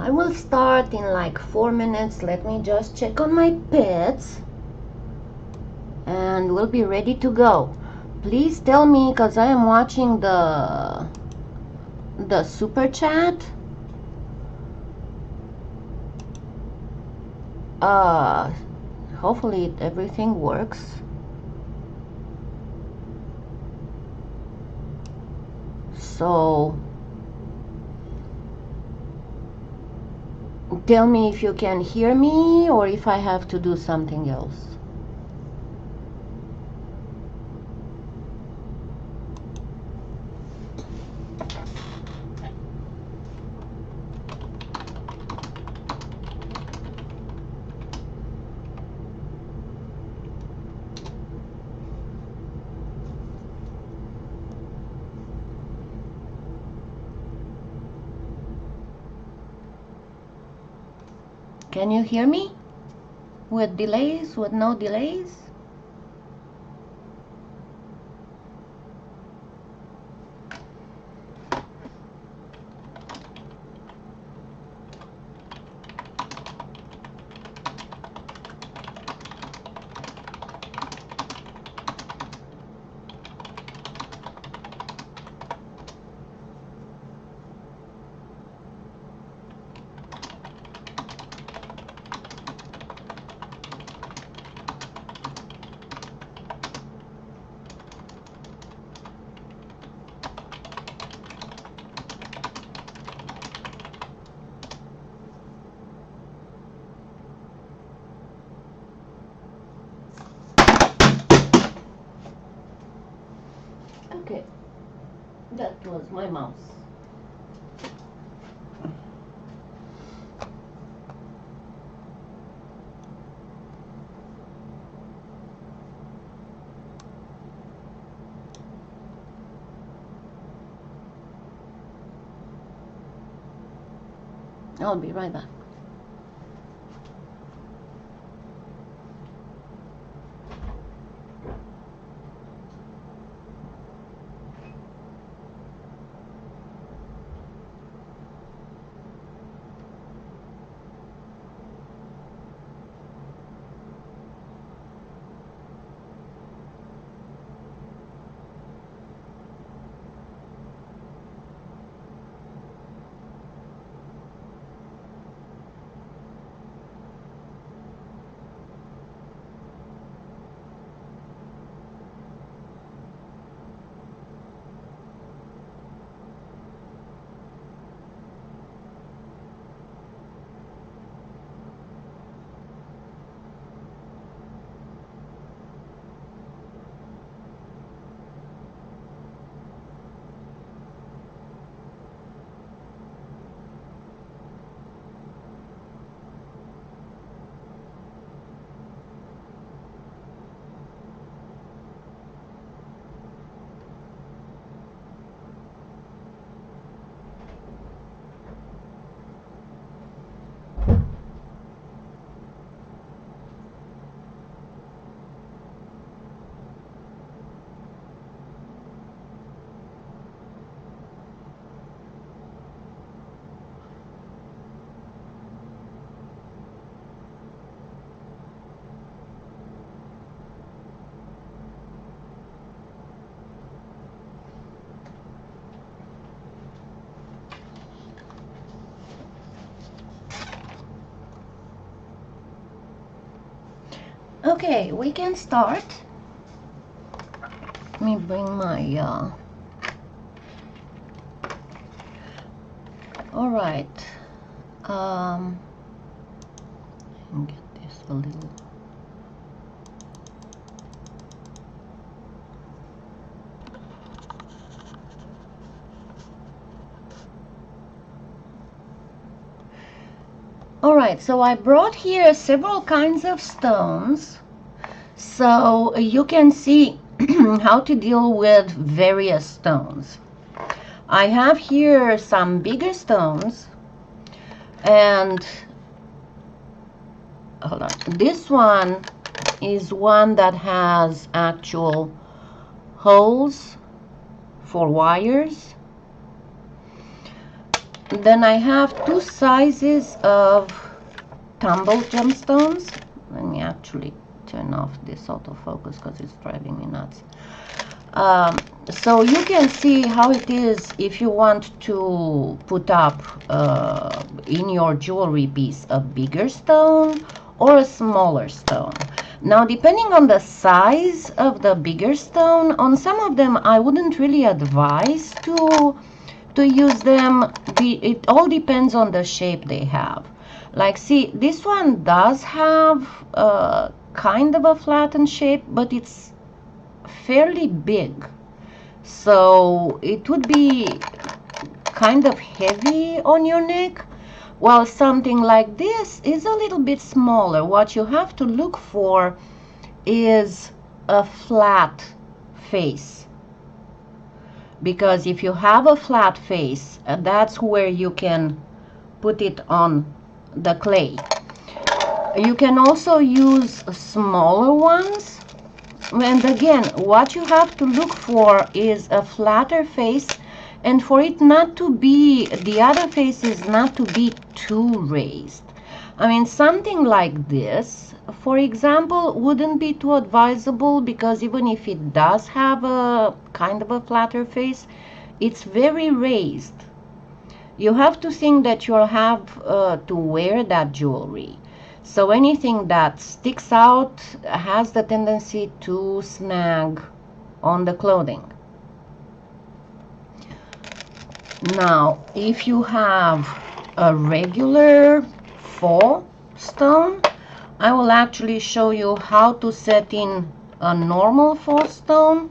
I will start in like 4 minutes. Let me just check on my pets and we'll be ready to go. Please tell me, because I am watching the super chat. Hopefully everything works. So tell me if you can hear me or if I have to do something else. Can you hear me? With delays, with no delays? Okay, that was my mouse. I'll be right back. Okay, we can start. Let me bring my all right. Let me get this a little. All right, so I brought here several kinds of stones, so you can see how to deal with various stones. I have here some bigger stones, and hold on, this one is one that has actual holes for wires. Then I have two sizes of tumbled gemstones. Let me actually turn off this autofocus because it's driving me nuts. So you can see how it is if you want to put up in your jewelry piece a bigger stone or a smaller stone. Now, depending on the size of the bigger stone, on some of them I wouldn't really advise to use them. It all depends on the shape they have. Like, see, this one does have kind of a flattened shape, but it's fairly big, so it would be kind of heavy on your neck, while something like this is a little bit smaller. What you have to look for is a flat face, because if you have a flat face, that's where you can put it on the clay. You can also use smaller ones, and again, what you have to look for is a flatter face, and for it not to be, the other faces not to be too raised. I mean, something like this, for example, wouldn't be too advisable, because even if it does have a kind of a flatter face, it's very raised. You have to think that you'll have to wear that jewelry. So anything that sticks out has the tendency to snag on the clothing. Now, if you have a regular faux stone, I will actually show you how to set in a normal faux stone,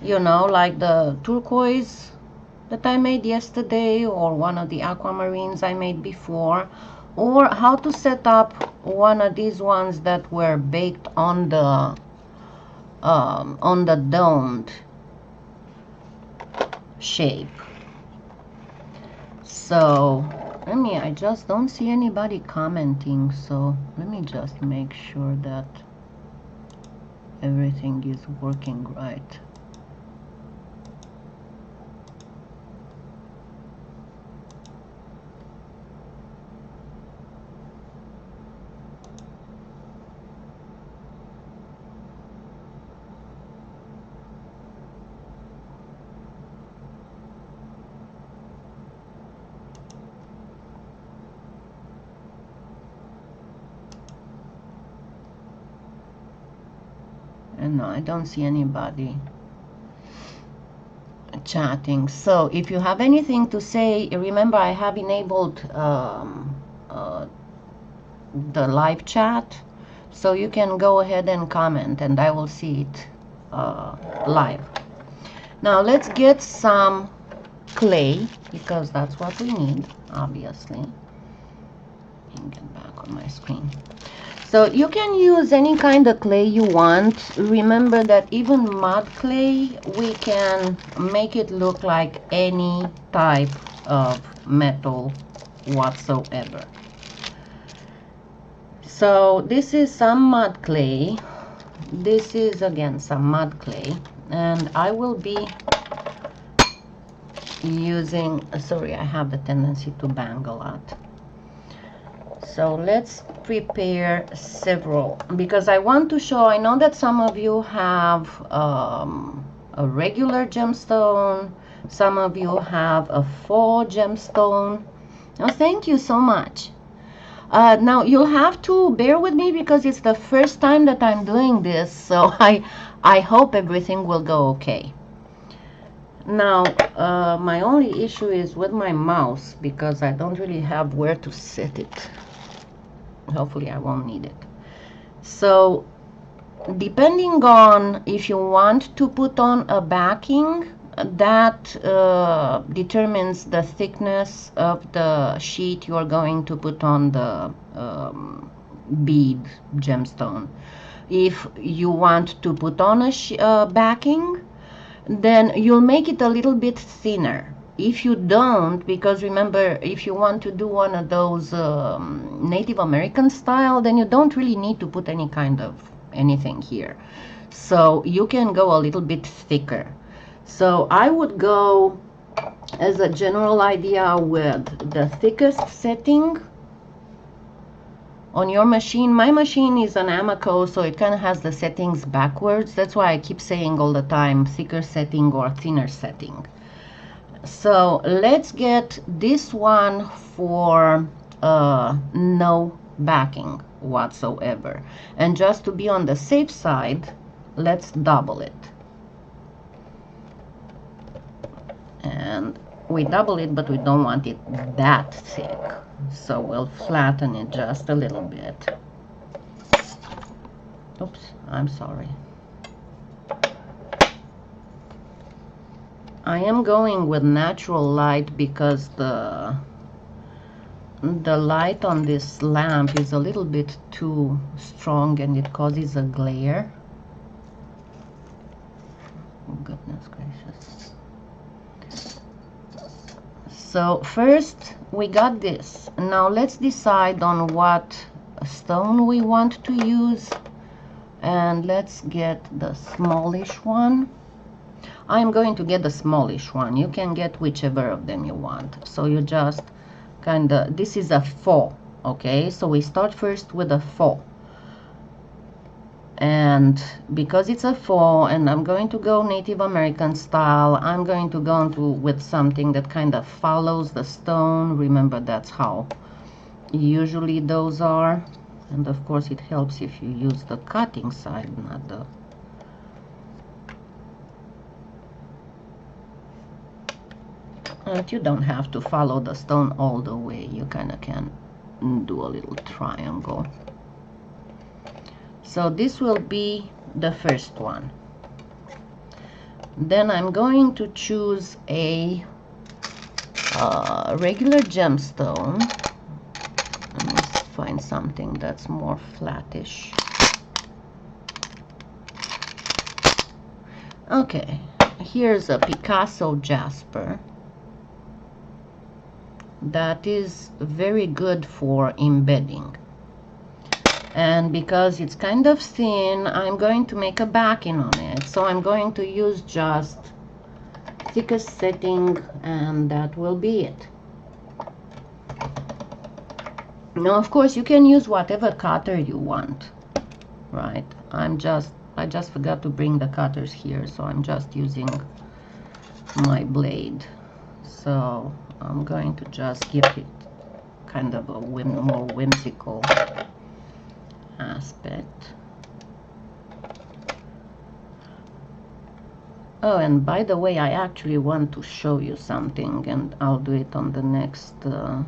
you know, like the turquoise that I made yesterday, or one of the aquamarines I made before, or how to set up one of these ones that were baked on the domed shape. So I just don't see anybody commenting, so let me just make sure that everything is working right. And no, I don't see anybody chatting. So if you have anything to say, remember I have enabled the live chat, so you can go ahead and comment and I will see it live. Now let's get some clay, because that's what we need, obviously. Let me get back on my screen. So you can use any kind of clay you want. Remember that even mud clay, we can make it look like any type of metal whatsoever. So this is some mud clay. This is again some mud clay, and I will be using, sorry, I have the tendency to bang a lot. So let's prepare several, because I want to show, I know that some of you have a regular gemstone, some of you have a faux gemstone. Oh, thank you so much. Now you'll have to bear with me because it's the first time that I'm doing this, so I hope everything will go okay. Now my only issue is with my mouse, because I don't really have where to set it. Hopefully I won't need it. So depending on if you want to put on a backing, that determines the thickness of the sheet you're going to put on the bead gemstone. If you want to put on a backing, then you'll make it a little bit thinner. If you don't, because remember, if you want to do one of those Native American style, then you don't really need to put any kind of anything here. So you can go a little bit thicker. So I would go as a general idea, with the thickest setting on your machine. My machine is an Amaco, so it kind of has the settings backwards. That's why I keep saying all the time thicker setting or thinner setting. So let's get this one for no backing whatsoever, and just to be on the safe side, let's double it. And we double it, but we don't want it that thick, so we'll flatten it just a little bit. Oops, I'm sorry. I am going with natural light because the light on this lamp is a little bit too strong and it causes a glare. Goodness gracious. So first we got this. Now let's decide on what stone we want to use, and let's get the smallish one. I'm going to get the smallish one. You can get whichever of them you want. So you just kind of, this is a faux, okay? So we start first with a faux. And because it's a faux and I'm going to go Native American style, I'm going to go with something that kind of follows the stone. Remember, that's how usually those are. And of course it helps if you use the cutting side, not the... And you don't have to follow the stone all the way. You kind of can do a little triangle. So this will be the first one. Then I'm going to choose a regular gemstone. Let me find something that's more flattish. Okay, here's a Picasso jasper. That is very good for embedding. And because it's kind of thin, I'm going to make a backing on it. So I'm going to use just thickest setting, and that will be it. Now, of course, you can use whatever cutter you want, right? I just forgot to bring the cutters here, so I'm just using my blade. So I'm going to just give it kind of a more whimsical aspect. Oh, and by the way, I actually want to show you something, and I'll do it on the next. So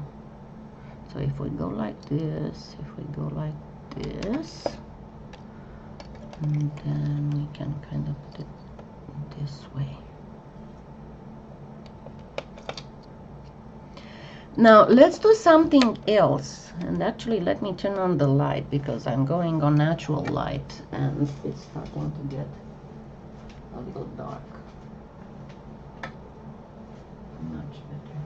if we go like this, if we go like this, and then we can kind of put it this way. Now let's do something else, and actually let me turn on the light because I'm going on natural light and it's starting to get a little dark. Much better.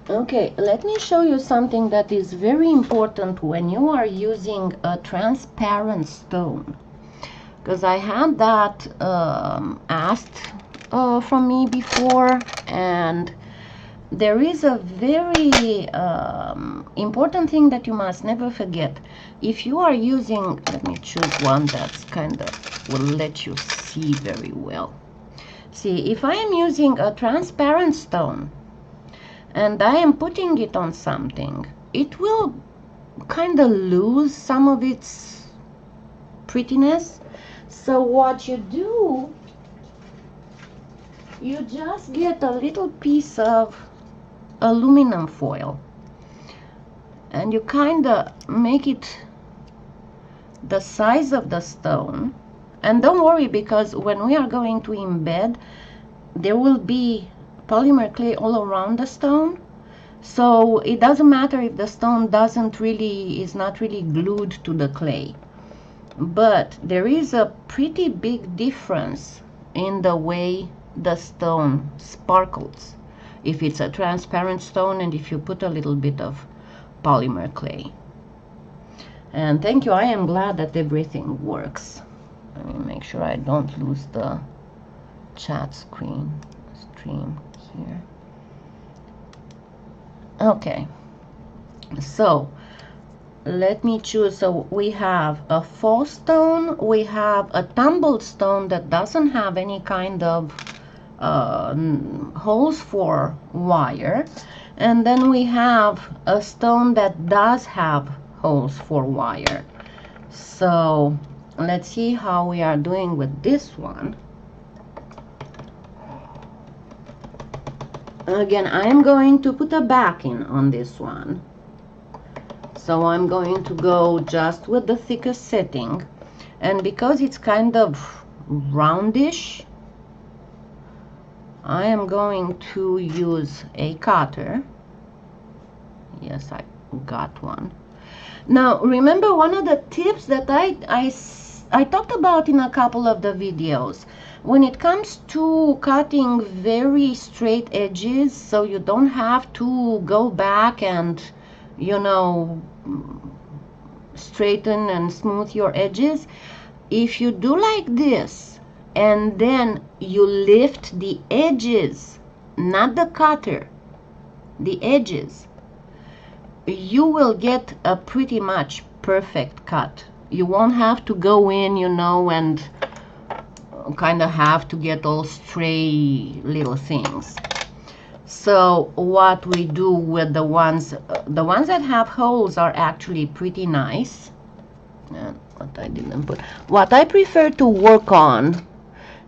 Okay, let me show you something that is very important when you are using a transparent stone, because I had that asked from me before, and there is a very important thing that you must never forget. If you are using, let me choose one that's kind of will let you see very well. See, if I am using a transparent stone and I am putting it on something, it will kind of lose some of its prettiness. So what you do, you just get a little piece of aluminum foil and you kind of make it the size of the stone. And don't worry, because when we are going to embed, there will be polymer clay all around the stone, so it doesn't matter if the stone is not really glued to the clay. But there is a pretty big difference in the way the stone sparkles if it's a transparent stone and if you put a little bit of polymer clay. And thank you. I am glad that everything works. Let me make sure I don't lose the chat stream here. Okay, so let me choose. So we have a faux stone, we have a tumbled stone that doesn't have any kind of holes for wire, and then we have a stone that does have holes for wire. So let's see how we are doing with this one. Again, I am going to put a backing on this one. So I'm going to go just with the thickest setting. And because it's kind of roundish, I am going to use a cutter. Yes, I got one. Now, remember one of the tips that I talked about in a couple of the videos. When it comes to cutting very straight edges, so you don't have to go back and, you know, straighten and smooth your edges. If you do like this, and then you lift the edges, not the cutter, the edges, you will get a pretty much perfect cut. You won't have to go in, you know, and kind of have to get all stray little things. So what we do with the ones that have holes are actually pretty nice. And what I didn't put, what I prefer to work on,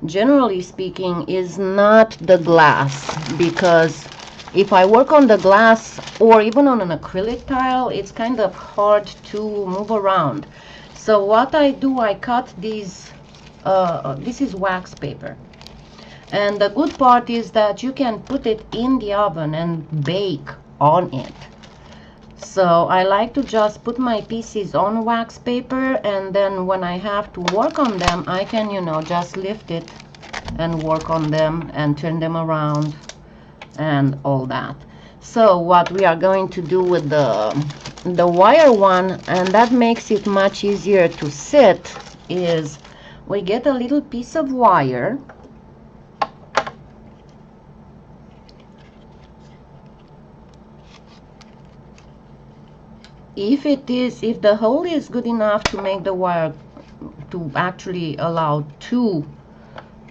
generally speaking, is not the glass, because if I work on the glass or even on an acrylic tile, it's kind of hard to move around. So what I do, I cut these, this is wax paper. And the good part is that you can put it in the oven and bake on it. So I like to just put my pieces on wax paper, and then when I have to work on them, I can, you know, just lift it and work on them and turn them around and all that. So what we are going to do with the wire one, and that makes it much easier to sit, is we get a little piece of wire. If the hole is good enough to make the wire to actually allow 2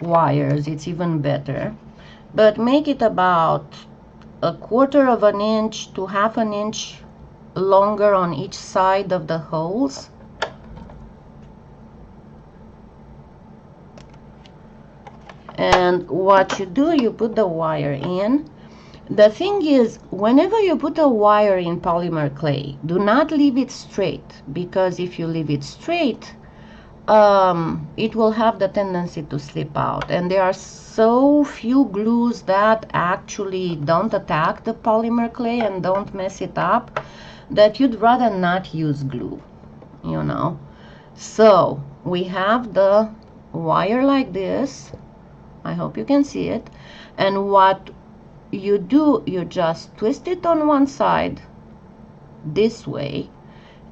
wires, it's even better. But make it about 1/4 of an inch to 1/2 an inch longer on each side of the holes. And what you do, you put the wire in. The thing is, whenever you put a wire in polymer clay, do not leave it straight, because if you leave it straight, it will have the tendency to slip out. And there are so few glues that actually don't attack the polymer clay and don't mess it up, that you'd rather not use glue, you know. So we have the wire like this. I hope you can see it. And what you do, you just twist it on one side this way,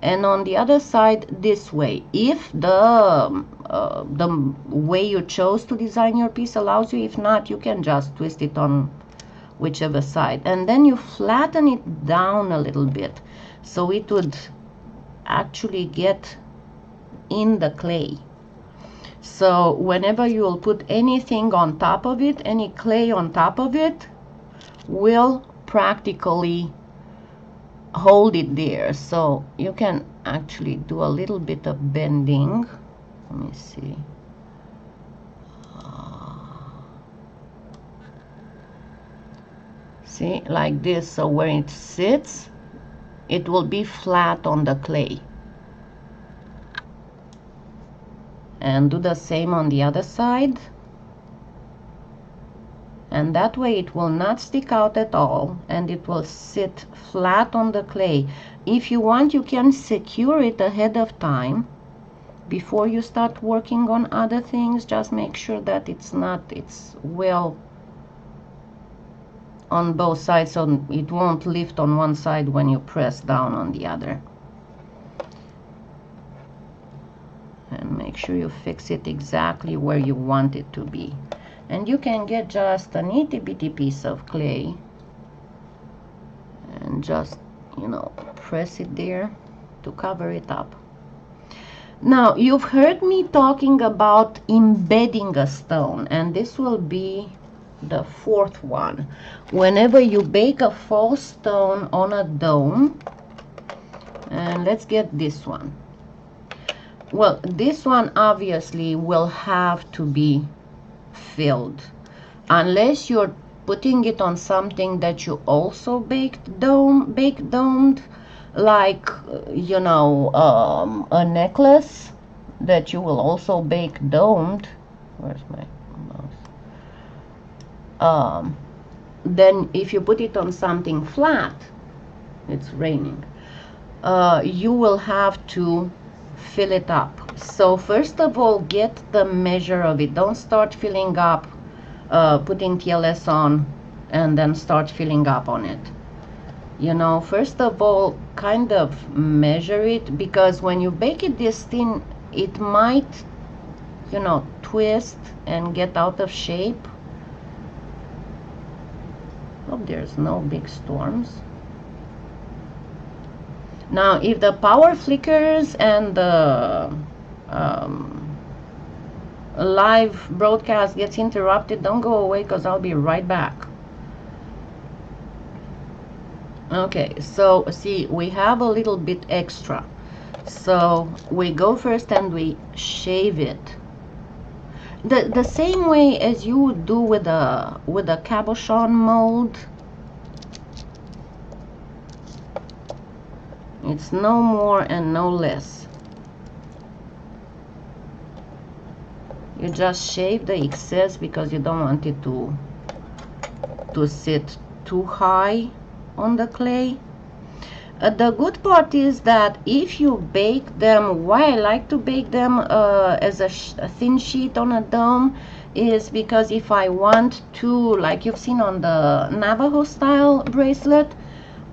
and on the other side this way, if the way you chose to design your piece allows you. If not, you can just twist it on whichever side, and then you flatten it down a little bit so it would actually get in the clay. So whenever you will put anything on top of it, any clay on top of it, will practically hold it there. So you can actually do a little bit of bending. Let me see. See, like this. So where it sits, it will be flat on the clay. And do the same on the other side. And that way it will not stick out at all, and it will sit flat on the clay. If you want, you can secure it ahead of time before you start working on other things. Just make sure that it's well on both sides, so it won't lift on one side when you press down on the other. make sure you fix it exactly where you want it to be. And you can get just an itty bitty piece of clay and just, you know, press it there to cover it up. Now, you've heard me talking about embedding a stone, and this will be the fourth one. Whenever you bake a faux stone on a dome, and let's get this one. Well, this one obviously will have to be filled, unless you're putting it on something that you also bake domed, like, you know, a necklace that you will also bake domed. Where's my mouse? Then if you put it on something flat, it's raining, you will have to fill it up. So first of all, get the measure of it. Don't start filling up, putting TLS on and then start filling up on it. You know, first of all, kind of measure it, because when you bake it this thin, it might, you know, twist and get out of shape. Hope there's no big storms. Now, if the power flickers and the live broadcast gets interrupted, don't go away, because I'll be right back. Okay, so see, we have a little bit extra. So we go first and we shave it. The same way as you would do with a cabochon mold. It's no more and no less. You just shave the excess because you don't want it to sit too high on the clay. The good part is that if you bake them, why I like to bake them as a thin sheet on a dome is because if I want to, like you've seen on the Navajo style bracelet,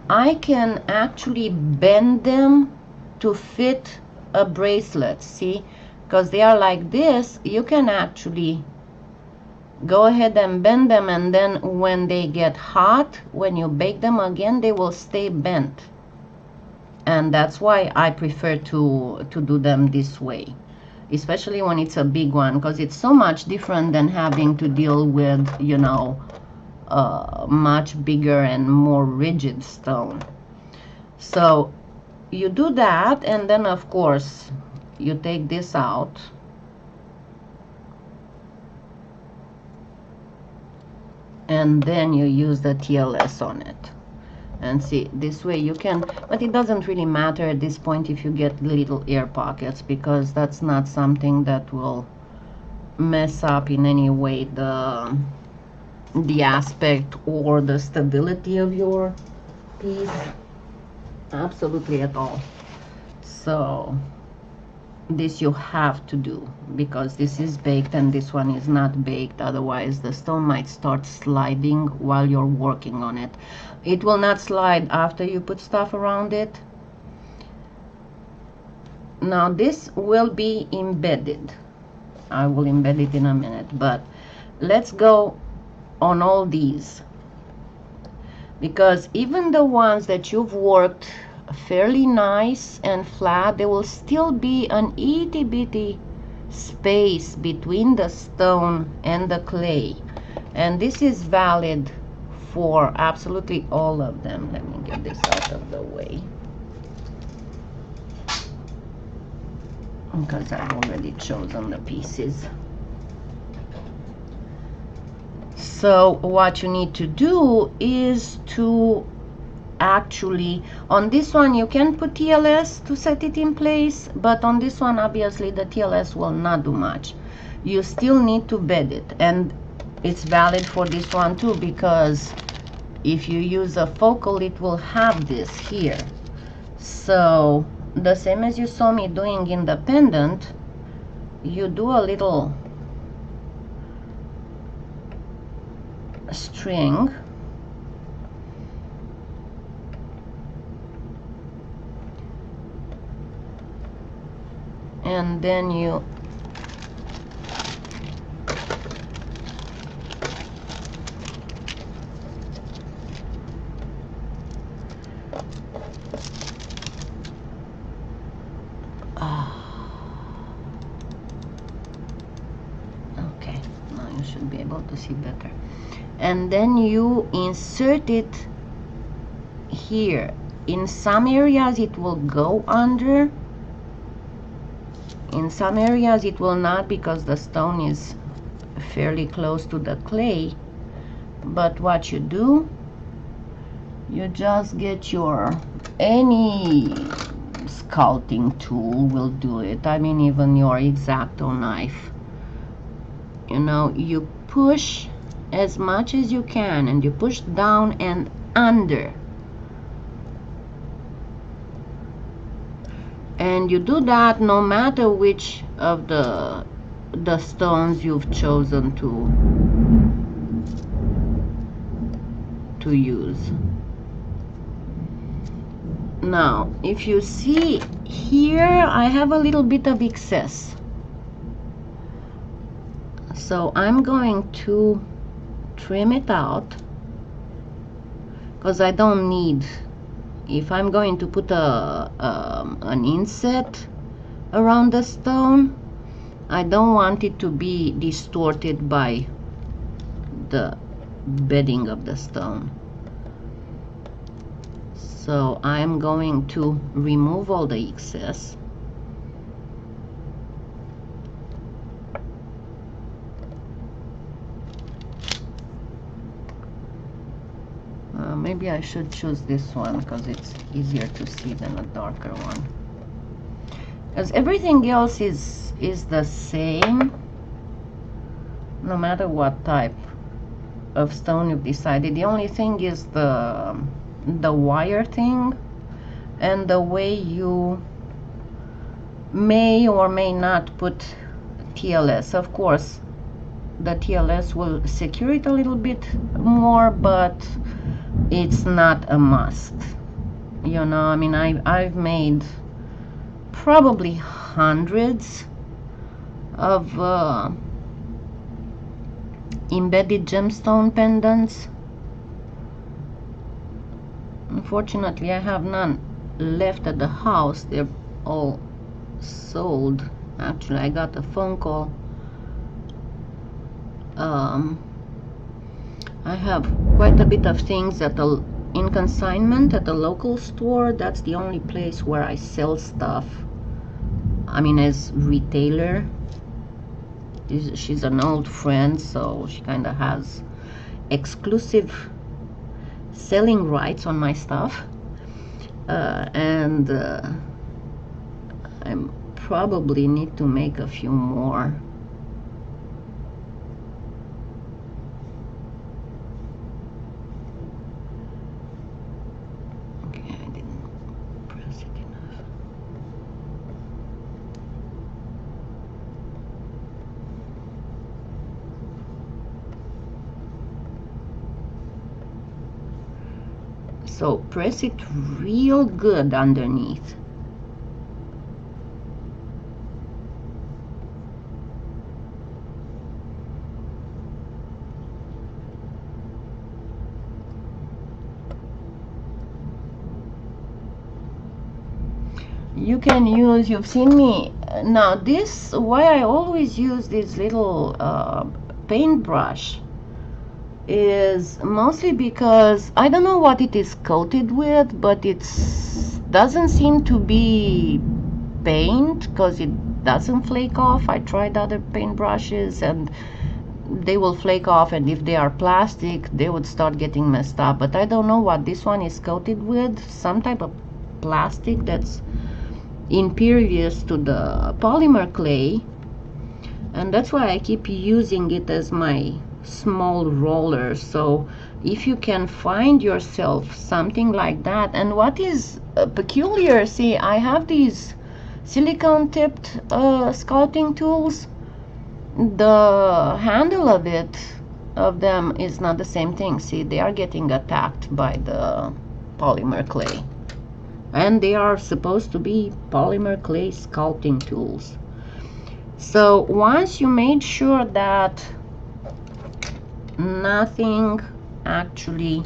I can actually bend them to fit a bracelet, see? Because they are like this, you can actually go ahead and bend them, and then when they get hot, when you bake them again, they will stay bent. And that's why I prefer to do them this way, especially when it's a big one, because it's so much different than having to deal with, you know, much bigger and more rigid stone. So you do that, and then of course you take this out. And then you use the TLS on it. And see, this way you can, but it doesn't really matter at this point if you get little air pockets, because that's not something that will mess up in any way the aspect or the stability of your piece. Absolutely at all. So this you have to do, because this is baked and this one is not baked. Otherwise the stone might start sliding while you're working on it. It will not slide after you put stuff around it. Now this will be embedded. I will embed it in a minute, but let's go on all these, because even the ones that you've worked fairly nice and flat, there will still be an itty bitty space between the stone and the clay, and this is valid for absolutely all of them. Let me get this out of the way, because I've already chosen the pieces. So what you need to do is to actually, on this one you can put TLS to set it in place, but on this one obviously the TLS will not do much. You still need to bed it, and it's valid for this one too, because if you use a focal, it will have this here. So the same as you saw me doing in the pendant, you do a little string, and then you to be able to see better. And then you insert it here. In some areas it will go under, in some areas it will not, because the stone is fairly close to the clay. But what you do, you just get your, any sculpting tool will do it. I mean, even your X-Acto knife. You know, you push as much as you can, and you push down and under. And you do that no matter which of the stones you've chosen to use. Now, if you see here, I have a little bit of excess. So I'm going to trim it out, because I don't need, if I'm going to put an inset around the stone, I don't want it to be distorted by the bedding of the stone. So I'm going to remove all the excess. Maybe I should choose this one because it's easier to see than a darker one. As everything else is the same, no matter what type of stone you've decided. The only thing is the wire thing, and the way you may or may not put TLS. Of course, the TLS will secure it a little bit more, but it's not a must. You know, I mean, I've made probably hundreds of embedded gemstone pendants. Unfortunately, I have none left at the house. They're all sold. Actually, I got a phone call. I have quite a bit of things in consignment at the local store. That's the only place where I sell stuff. I mean, as retailer. She's an old friend, so she kind of has exclusive selling rights on my stuff. And I probably need to make a few more. So press it real good underneath. You can use, you've seen me, now this, why I always use this little paintbrush is mostly because I don't know what it is coated with, but it doesn't seem to be paint, because it doesn't flake off. I tried other paintbrushes and they will flake off, and if they are plastic they would start getting messed up. But I don't know what this one is coated with, some type of plastic that's impervious to the polymer clay, and that's why I keep using it as my small roller. So if you can find yourself something like that. And what is peculiar, see, I have these silicone tipped sculpting tools. The handle of them is not the same thing. See, they are getting attacked by the polymer clay, and they are supposed to be polymer clay sculpting tools. So once you made sure that nothing actually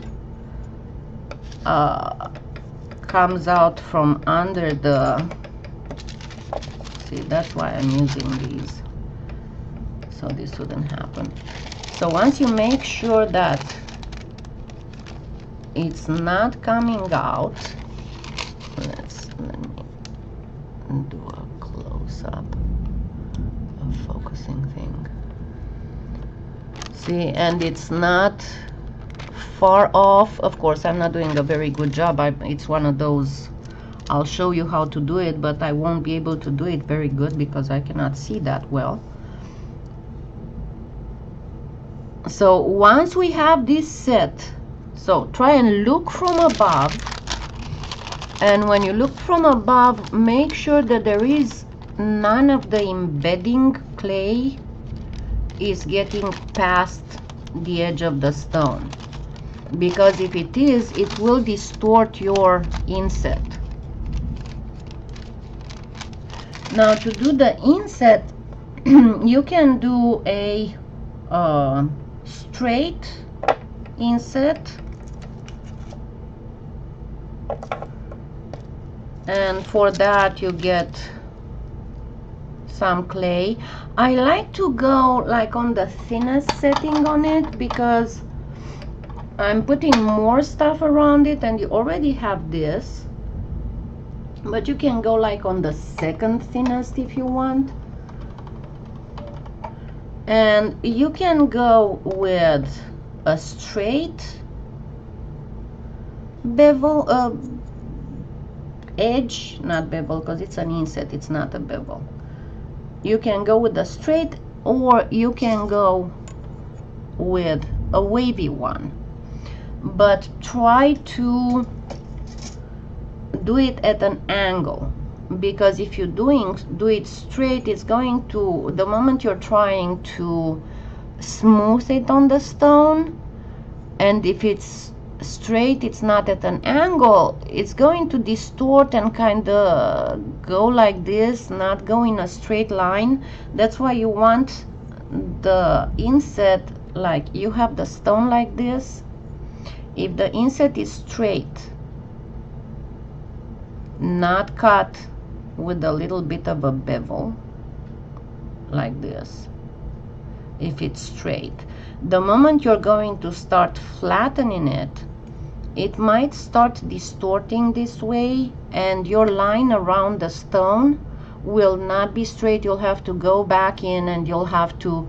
comes out from under the, see, that's why I'm using these, so this wouldn't happen. So once you make sure that it's not coming out, let me do a close-up, a focusing thing. See, and it's not far off. Of course, I'm not doing a very good job. It's one of those, I'll show you how to do it, but I won't be able to do it very good because I cannot see that well. So once we have this set, so try and look from above, and when you look from above, make sure that there is none of the embedding clay is getting past the edge of the stone, because if it is, it will distort your inset. Now to do the inset, you can do a straight inset, and for that you get some clay. I like to go like on the thinnest setting on it because I'm putting more stuff around it, and you already have this, but you can go like on the second thinnest if you want. And you can go with a straight bevel, edge, not bevel because it's an inset, it's not a bevel. You can go with a straight, or you can go with a wavy one, but try to do it at an angle, because if you do it straight, it's going to, the moment you're trying to smooth it on the stone, and if it's straight, it's not at an angle, it's going to distort and kind of go like this, not go in a straight line. That's why you want the inset, like you have the stone like this. If the inset is straight, not cut with a little bit of a bevel like this, if it's straight, the moment you're going to start flattening it, it might start distorting this way, and your line around the stone will not be straight. You'll have to go back in and you'll have to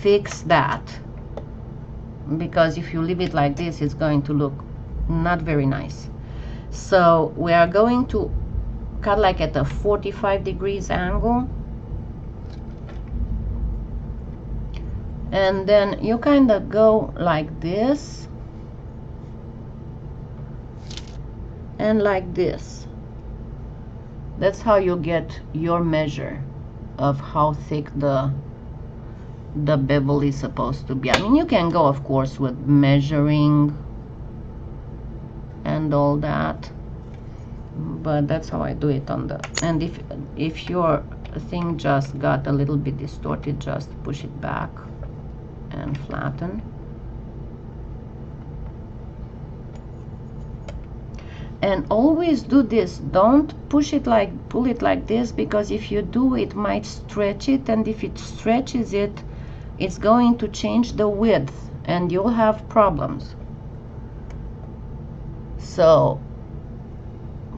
fix that, because if you leave it like this, it's going to look not very nice. So we are going to cut like at a 45 degrees angle, and then you kind of go like this and like this. That's how you get your measure of how thick the bevel is supposed to be. I mean, you can go of course with measuring and all that, but that's how I do it on the, and if your thing just got a little bit distorted, just push it back and flatten. And always do this, don't push it like, pull it like this, because if you do, it might stretch it, and if it stretches it, it's going to change the width and you'll have problems. So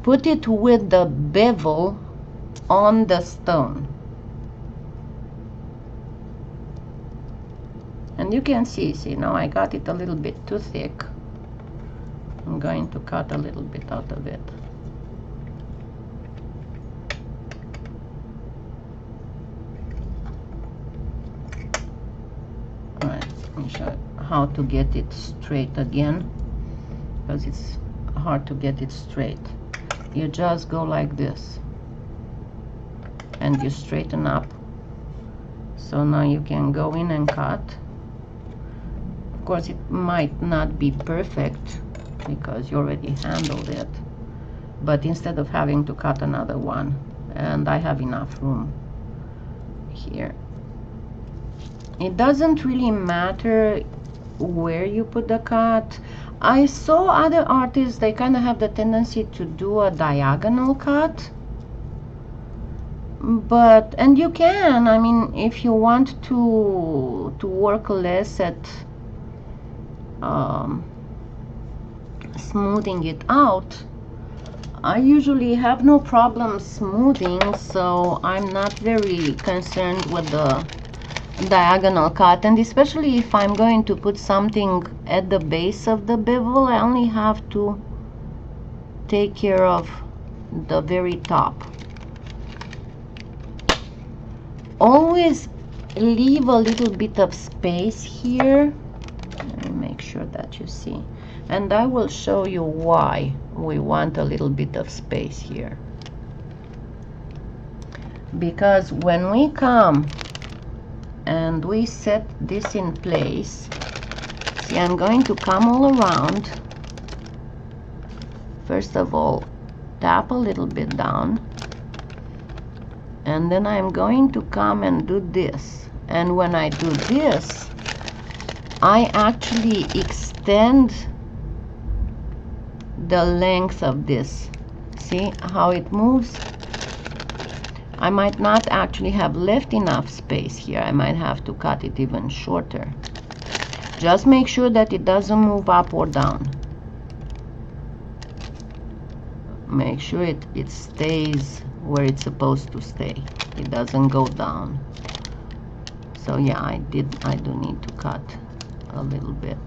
put it with the bevel on the stone. And you can see now I got it a little bit too thick. I'm going to cut a little bit out of it. Alright, let me show you how to get it straight again, because it's hard to get it straight. You just go like this and you straighten up. So now you can go in and cut. Of course, it might not be perfect because you already handled it, but instead of having to cut another one, and I have enough room here, it doesn't really matter where you put the cut. I saw other artists, they kind of have the tendency to do a diagonal cut, But and you can, I mean, if you want to work less at smoothing it out, I usually have no problem smoothing, so I'm not very concerned with the diagonal cut. And especially if I'm going to put something at the base of the bevel, I only have to take care of the very top. Always leave a little bit of space here. Let me make sure that you see, and I will show you why we want a little bit of space here. Because when we come and we set this in place, see, I'm going to come all around. First of all, tap a little bit down, and then I'm going to come and do this. And when I do this, I actually extend the length of this. See how it moves? I might not actually have left enough space here. I might have to cut it even shorter. Just make sure that it doesn't move up or down. Make sure it stays where it's supposed to stay. It doesn't go down. So yeah, I do need to cut a little bit,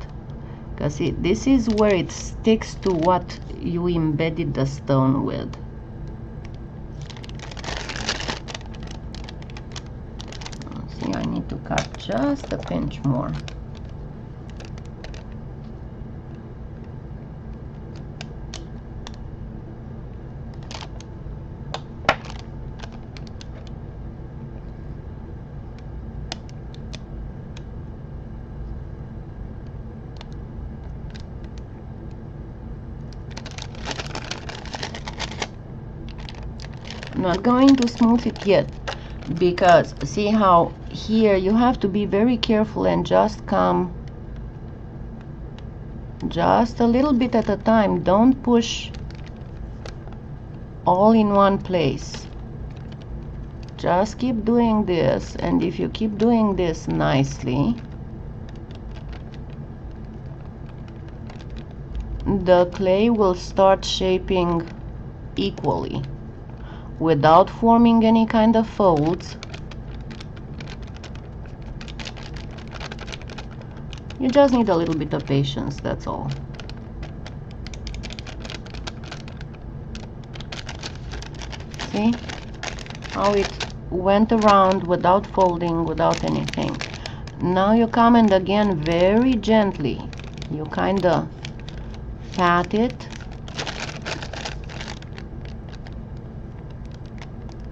because this is where it sticks to what you embedded the stone with. See, I need to cut just a pinch more. Not going to smooth it yet, because see how here you have to be very careful and just come just a little bit at a time. Don't push all in one place. Just keep doing this, and if you keep doing this nicely, the clay will start shaping equally without forming any kind of folds. You just need a little bit of patience, that's all. See how it went around without folding, without anything. Now you come and again very gently you kind of pat it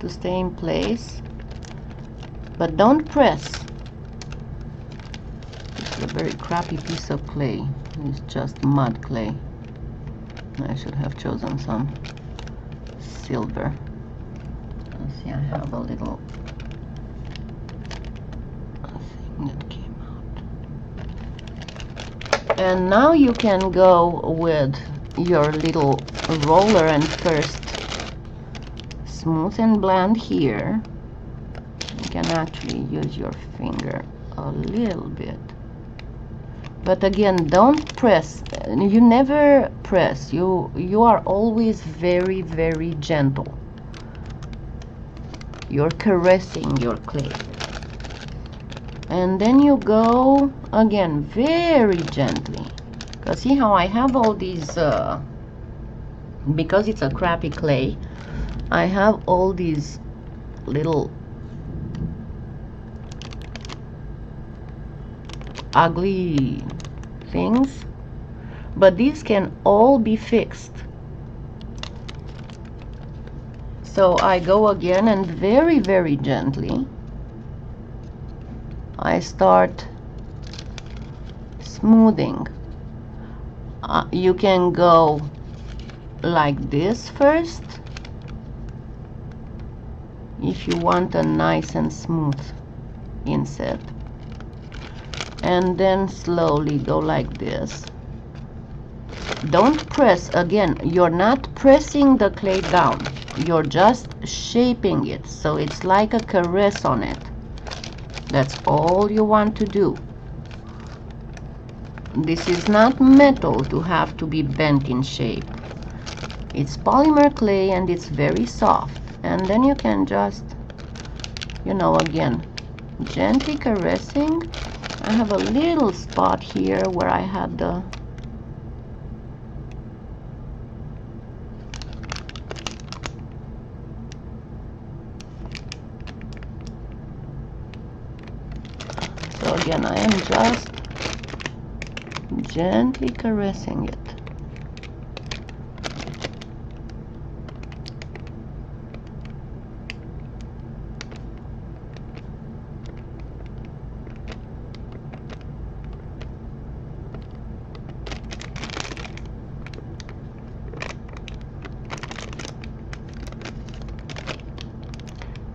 to stay in place, but don't press. It's a very crappy piece of clay. It's just mud clay. I should have chosen some silver. Let's see, I have a little thing that came out. And now you can go with your little roller and first smooth and blend here. You can actually use your finger a little bit, but again, don't press. You never press. You are always very, very gentle. You're caressing your clay, and then you go again very gently, because see how I have all these because it's a crappy clay, I have all these little ugly things, but these can all be fixed. So I go again and very, very gently I start smoothing. You can go like this first if you want a nice and smooth inset, and then slowly go like this. Don't press. Again, you're not pressing the clay down, you're just shaping it so it's like a caress on it. That's all you want to do. This is not metal to have to be bent in shape. It's polymer clay and it's very soft. And then you can just, you know, again, gently caressing. I have a little spot here where I had the so again I am just gently caressing it.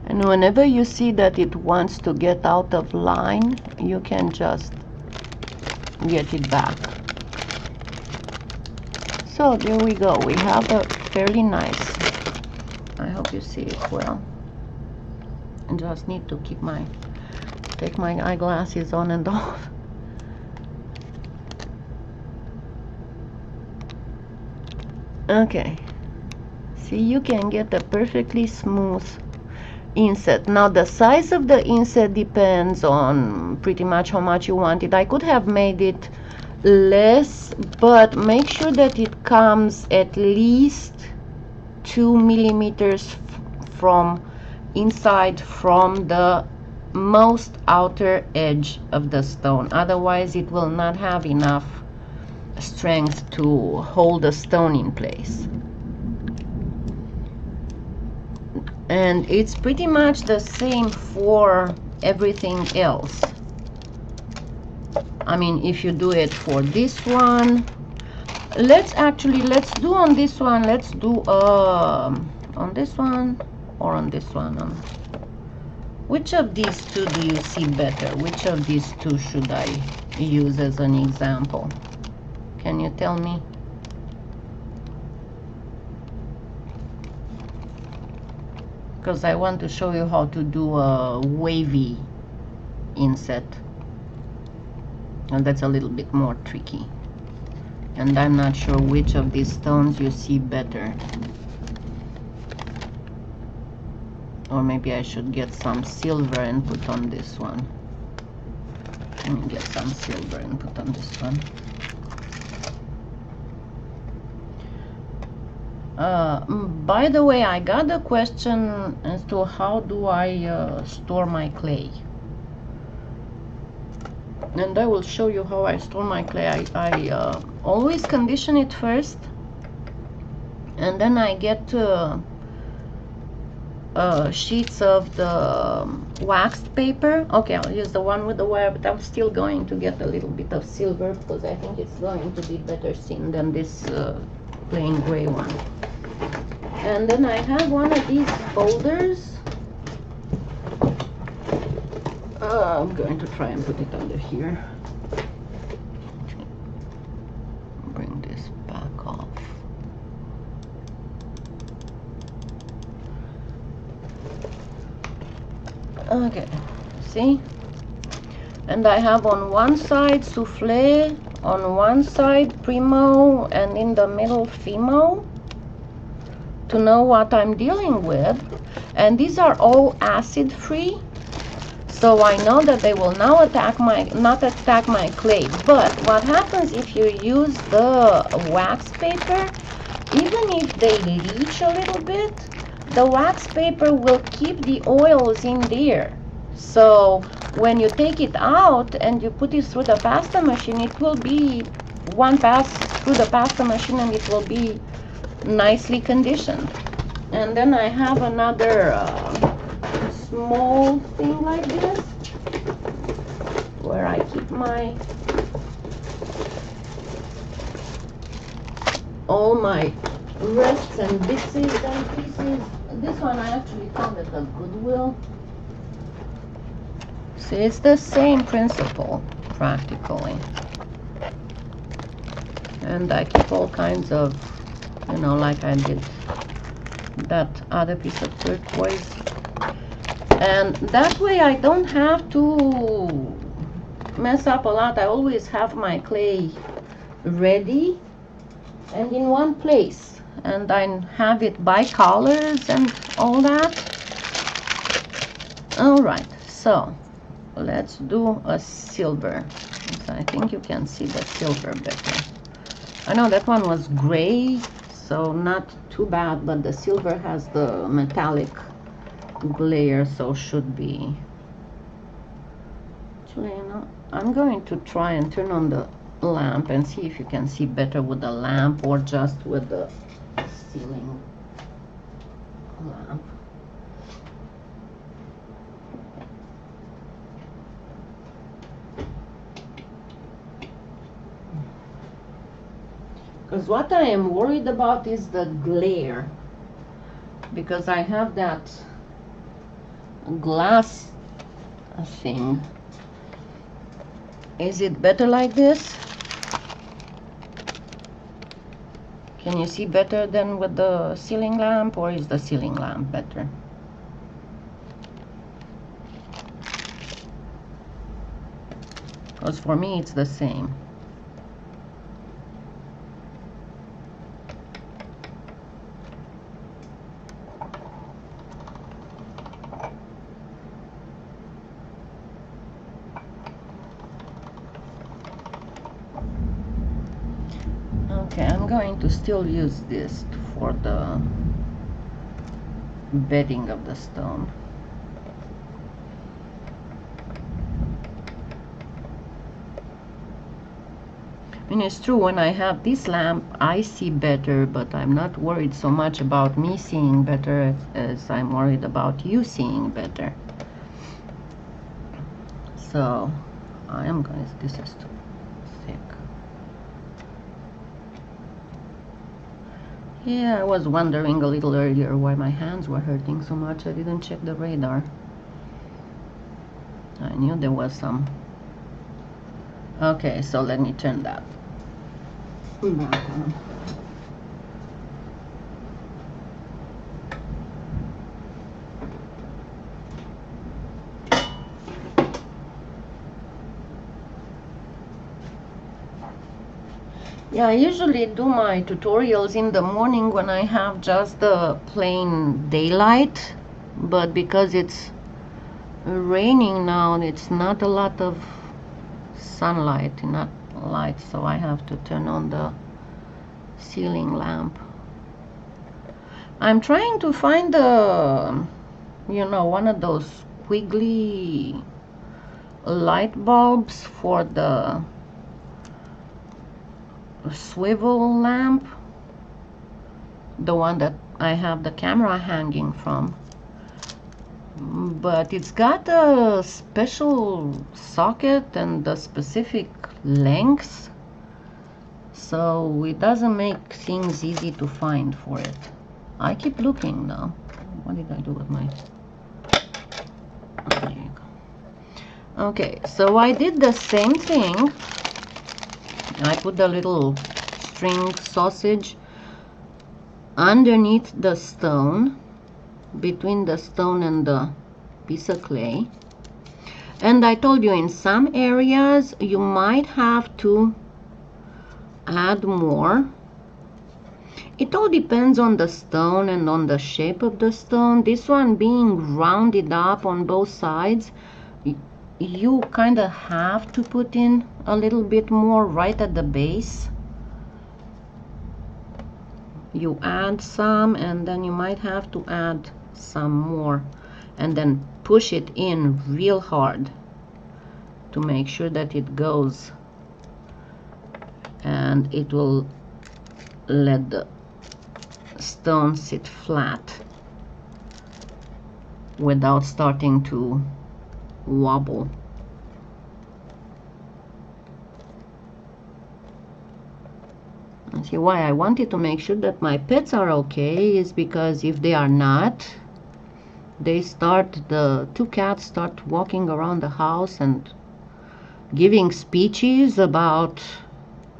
And whenever you see that it wants to get out of line, you can just get it back. So there we go. We have a fairly nice, I hope you see it well. I just need to take my eyeglasses on and off. Okay. See, you can get a perfectly smooth inset. Now the size of the inset depends on pretty much how much you want it. I could have made it less, but make sure that it comes at least 2 millimeters from inside from the most outer edge of the stone. Otherwise it will not have enough strength to hold the stone in place. And it's pretty much the same for everything else. I mean, if you do it for this one, let's do on this one, let's do on this one or on this one. Which of these two do you see better? Which of these two should I use as an example? Can you tell me? Because I want to show you how to do a wavy inset, and that's a little bit more tricky, and I'm not sure which of these stones you see better. Or maybe I should get some silver and put on this one. Let me get some silver and put on this one. By the way, I got a question as to how do I store my clay. And I will show you how I store my clay. I always condition it first, and then I get sheets of the waxed paper. Okay, I'll use the one with the wire, but I'm still going to get a little bit of silver because I think it's going to be better seen than this plain gray one. And then I have one of these folders. I'm going to try and put it under here. Bring this back off. Okay, see? And I have on one side souffle, on one side primo, and in the middle fimo, to know what I'm dealing with. And these are all acid free, so I know that they will now not attack my clay. But what happens if you use the wax paper, even if they leach a little bit, the wax paper will keep the oils in there. So when you take it out and you put it through the pasta machine, it will be one pass through the pasta machine and it will be nicely conditioned. And then I have another small thing like this where I keep all my rests and bits and pieces. This one I actually found at the Goodwill. See, it's the same principle practically. And I keep all kinds of, you know, like I did that other piece of turquoise, and that way I don't have to mess up a lot. I always have my clay ready and in one place, and I have it by colors and all that. All right, so let's do a silver. I think you can see the silver better. I know that one was gray, so not too bad, but the silver has the metallic glare, so should be. Actually, you know, I'm going to try and turn on the lamp and see if you can see better with the lamp or just with the ceiling lamp. Because what I am worried about is the glare, because I have that glass thing. Is it better like this? Can you see better than with the ceiling lamp, or is the ceiling lamp better? Because for me it's the same. Okay, I'm going to still use this for the bedding of the stone. I mean, it's true, when I have this lamp I see better, but I'm not worried so much about me seeing better as I'm worried about you seeing better. So I am going to, this is too thick. Yeah, I was wondering a little earlier why my hands were hurting so much. I didn't check the radar. I knew there was some. Okay, so let me turn that back on. Yeah, I usually do my tutorials in the morning when I have just the plain daylight, but because it's raining now, it's not a lot of sunlight, not light, so I have to turn on the ceiling lamp. I'm trying to find the, you know, one of those squiggly light bulbs for the swivel lamp, the one that I have the camera hanging from, but it's got a special socket and a specific length, so it doesn't make things easy to find for it. I keep looking now. What did I do with my... There you go. Okay, so I did the same thing. I put the little string sausage underneath the stone, between the stone and the piece of clay. And I told you, in some areas you might have to add more. It all depends on the stone and on the shape of the stone. This one being rounded up on both sides, you kind of have to put in a little bit more right at the base. You add some, and then you might have to add some more, and then push it in real hard to make sure that it goes, and it will let the stone sit flat without starting to wobble. And see, why I wanted to make sure that my pets are okay is because if they are not, the two cats start walking around the house and giving speeches about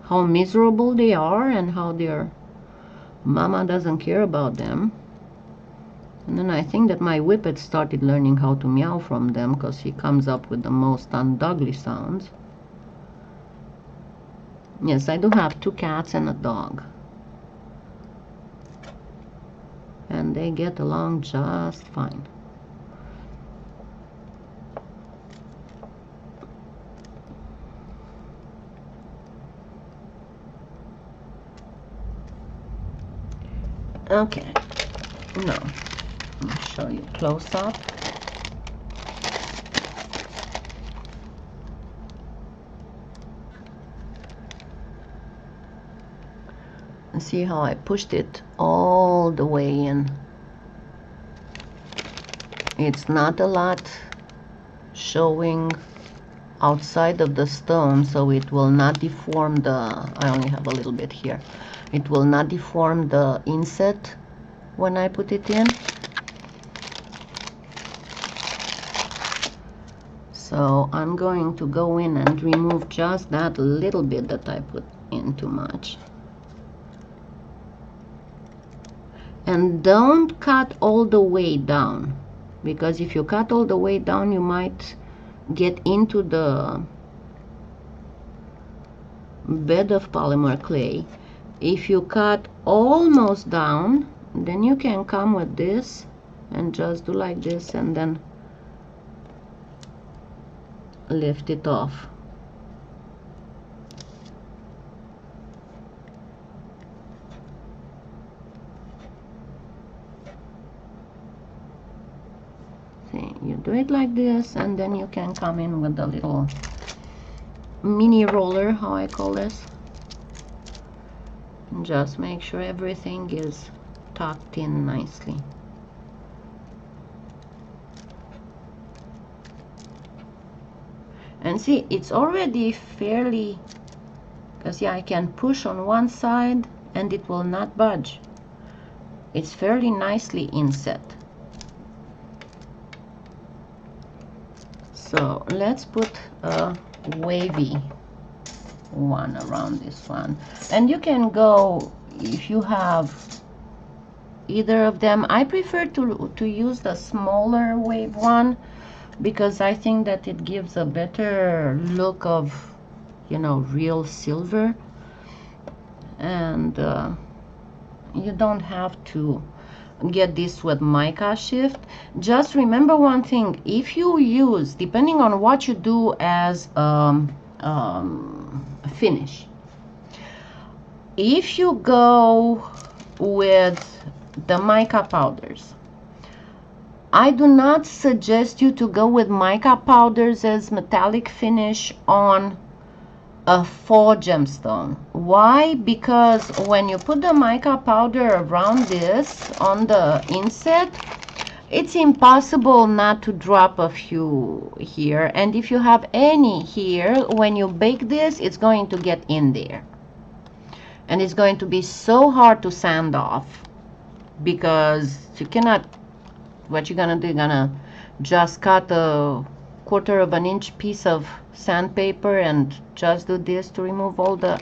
how miserable they are and how their mama doesn't care about them. And then I think that my whippet started learning how to meow from them, because he comes up with the most ungodly sounds. Yes, I do have 2 cats and a dog. And they get along just fine. Okay, now I'll show you close up. And see how I pushed it all the way in. It's not a lot showing outside of the stone, so it will not deform the, I only have a little bit here, it will not deform the inset when I put it in. So I'm going to go in and remove just that little bit that I put in too much. And don't cut all the way down, because if you cut all the way down, you might get into the bed of polymer clay. If you cut almost down, then you can come with this and just do like this and then lift it off. See, you do it like this, and then you can come in with the little mini roller, how I call this. And just make sure everything is tucked in nicely. And see, it's already fairly, because yeah, I can push on one side and it will not budge. It's fairly nicely inset. So let's put a wavy one around this one. And you can go, if you have either of them, I prefer to use the smaller wave one, because I think that it gives a better look of, you know, real silver. And you don't have to get this with mica shift. Just remember one thing: if you use, depending on what you do as finish, if you go with the mica powders, I do not suggest you to go with mica powders as metallic finish on a faux gemstone. Why? Because when you put the mica powder around this on the inset, it's impossible not to drop a few here. And if you have any here, when you bake this, it's going to get in there. And it's going to be so hard to sand off, because you cannot, what you're gonna do, you're gonna just cut a 1/4 of an inch piece of sandpaper and just do this to remove all the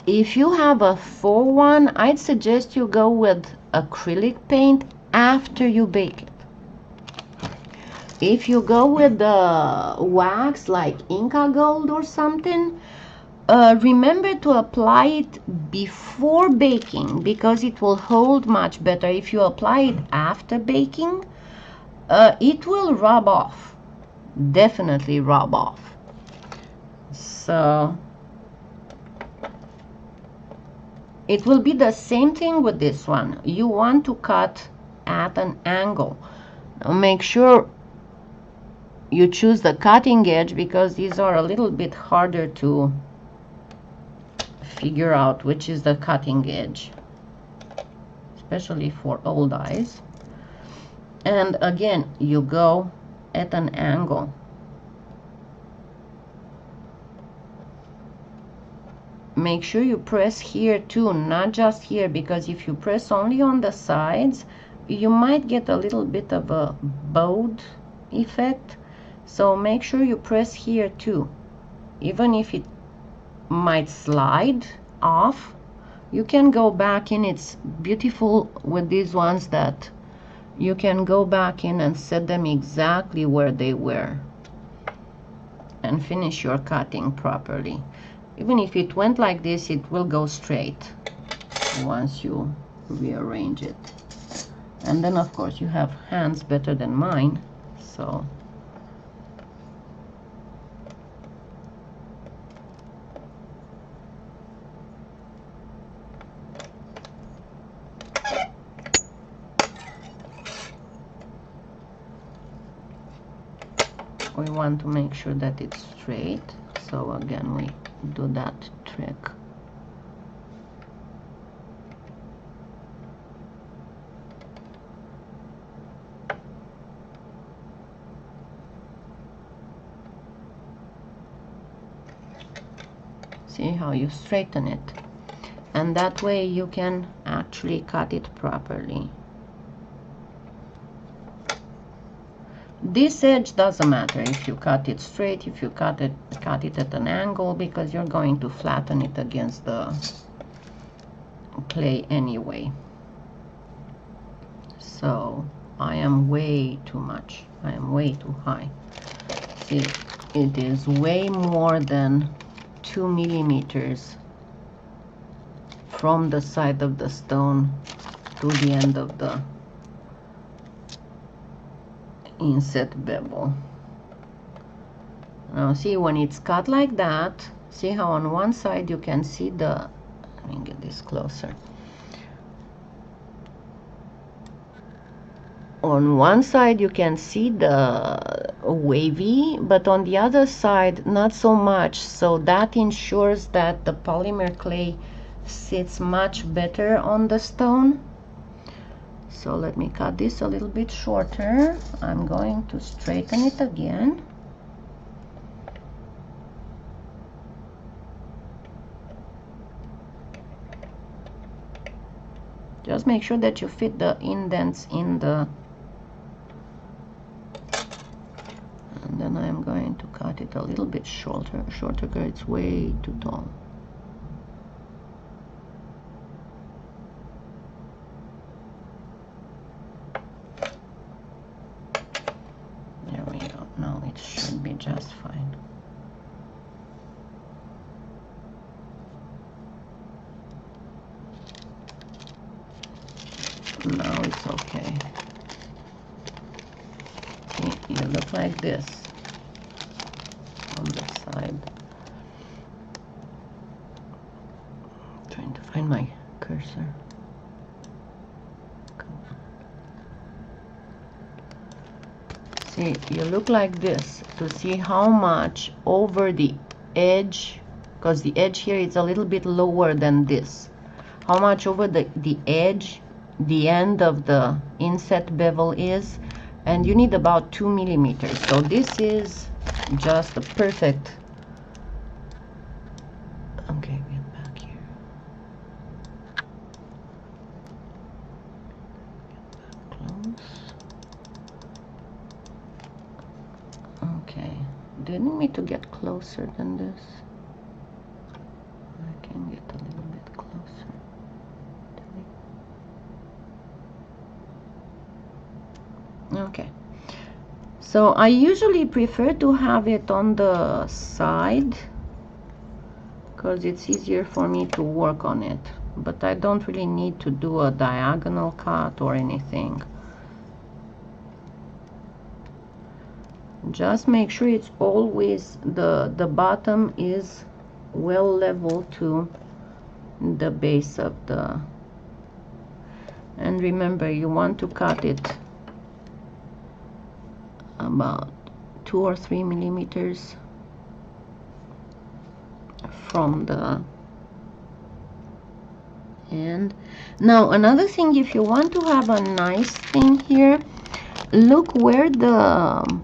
if you have a faux one, I'd suggest you go with acrylic paint after you bake it. If you go with the wax like Inca Gold or something, remember to apply it before baking, because it will hold much better. If you apply it after baking, it will rub off, definitely rub off. So it will be the same thing with this one. You want to cut at an angle. Now make sure you choose the cutting edge, because these are a little bit harder to figure out which is the cutting edge, especially for old eyes. And again, you go at an angle. Make sure you press here too, not just here, because if you press only on the sides, you might get a little bit of a bowed effect. So make sure you press here too, even if it might slide off. You can go back in. It's beautiful with these ones that you can go back in and set them exactly where they were and finish your cutting properly. Even if it went like this, it will go straight once you rearrange it. And then of course you have hands better than mine, so we want to make sure that it's straight. So again, we do that trick. See how you straighten it, and that way you can actually cut it properly. This edge doesn't matter if you cut it straight, if you cut it at an angle, because you're going to flatten it against the clay anyway. So I am way too much. I am way too high. See, it is way more than 2 millimeters from the side of the stone to the end of the inset bevel. Now see, when it's cut like that, see how on one side you can see the, let me get this closer. On one side you can see the wavy, but on the other side not so much, so that ensures that the polymer clay sits much better on the stone. So let me cut this a little bit shorter. I'm going to straighten it again. Just make sure that you fit the indents in the, and then I'm going to cut it a little bit shorter because it's way too tall. There we go. Now it should be just fine. Now it's okay. See, you look like this on the side. I'm trying to find my cursor. See, you look like this to see how much over the edge, because the edge here is a little bit lower than this. How much over the edge the end of the inset bevel is, and you need about 2 millimeters. So this is just a perfect. Okay, get back here. Get back close. Okay, didn't mean to get closer than this. I can get a little bit closer. Okay, so I usually prefer to have it on the side because it's easier for me to work on it, but I don't really need to do a diagonal cut or anything. Just make sure it's always the bottom is well level to the base of the, and remember you want to cut it about 2 or 3 millimeters from the end. Now another thing, if you want to have a nice thing here, look where the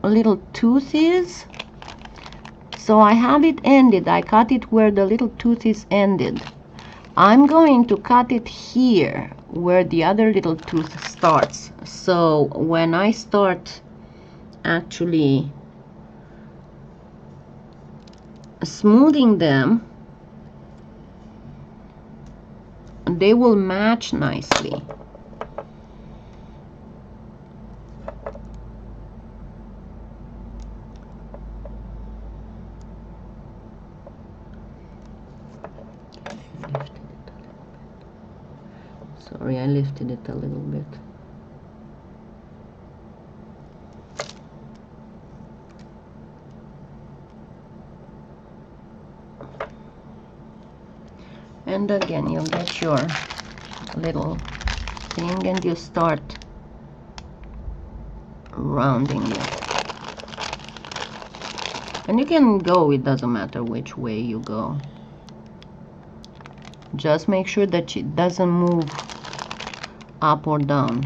little tooth is. So I have it ended. I cut it where the little tooth is ended. I'm going to cut it here where the other little tooth starts. So when I start actually smoothing them, they will match nicely. Sorry, I lifted it a little bit. And again, you get your little thing and you start rounding it. And you can go, it doesn't matter which way you go. Just make sure that it doesn't move up or down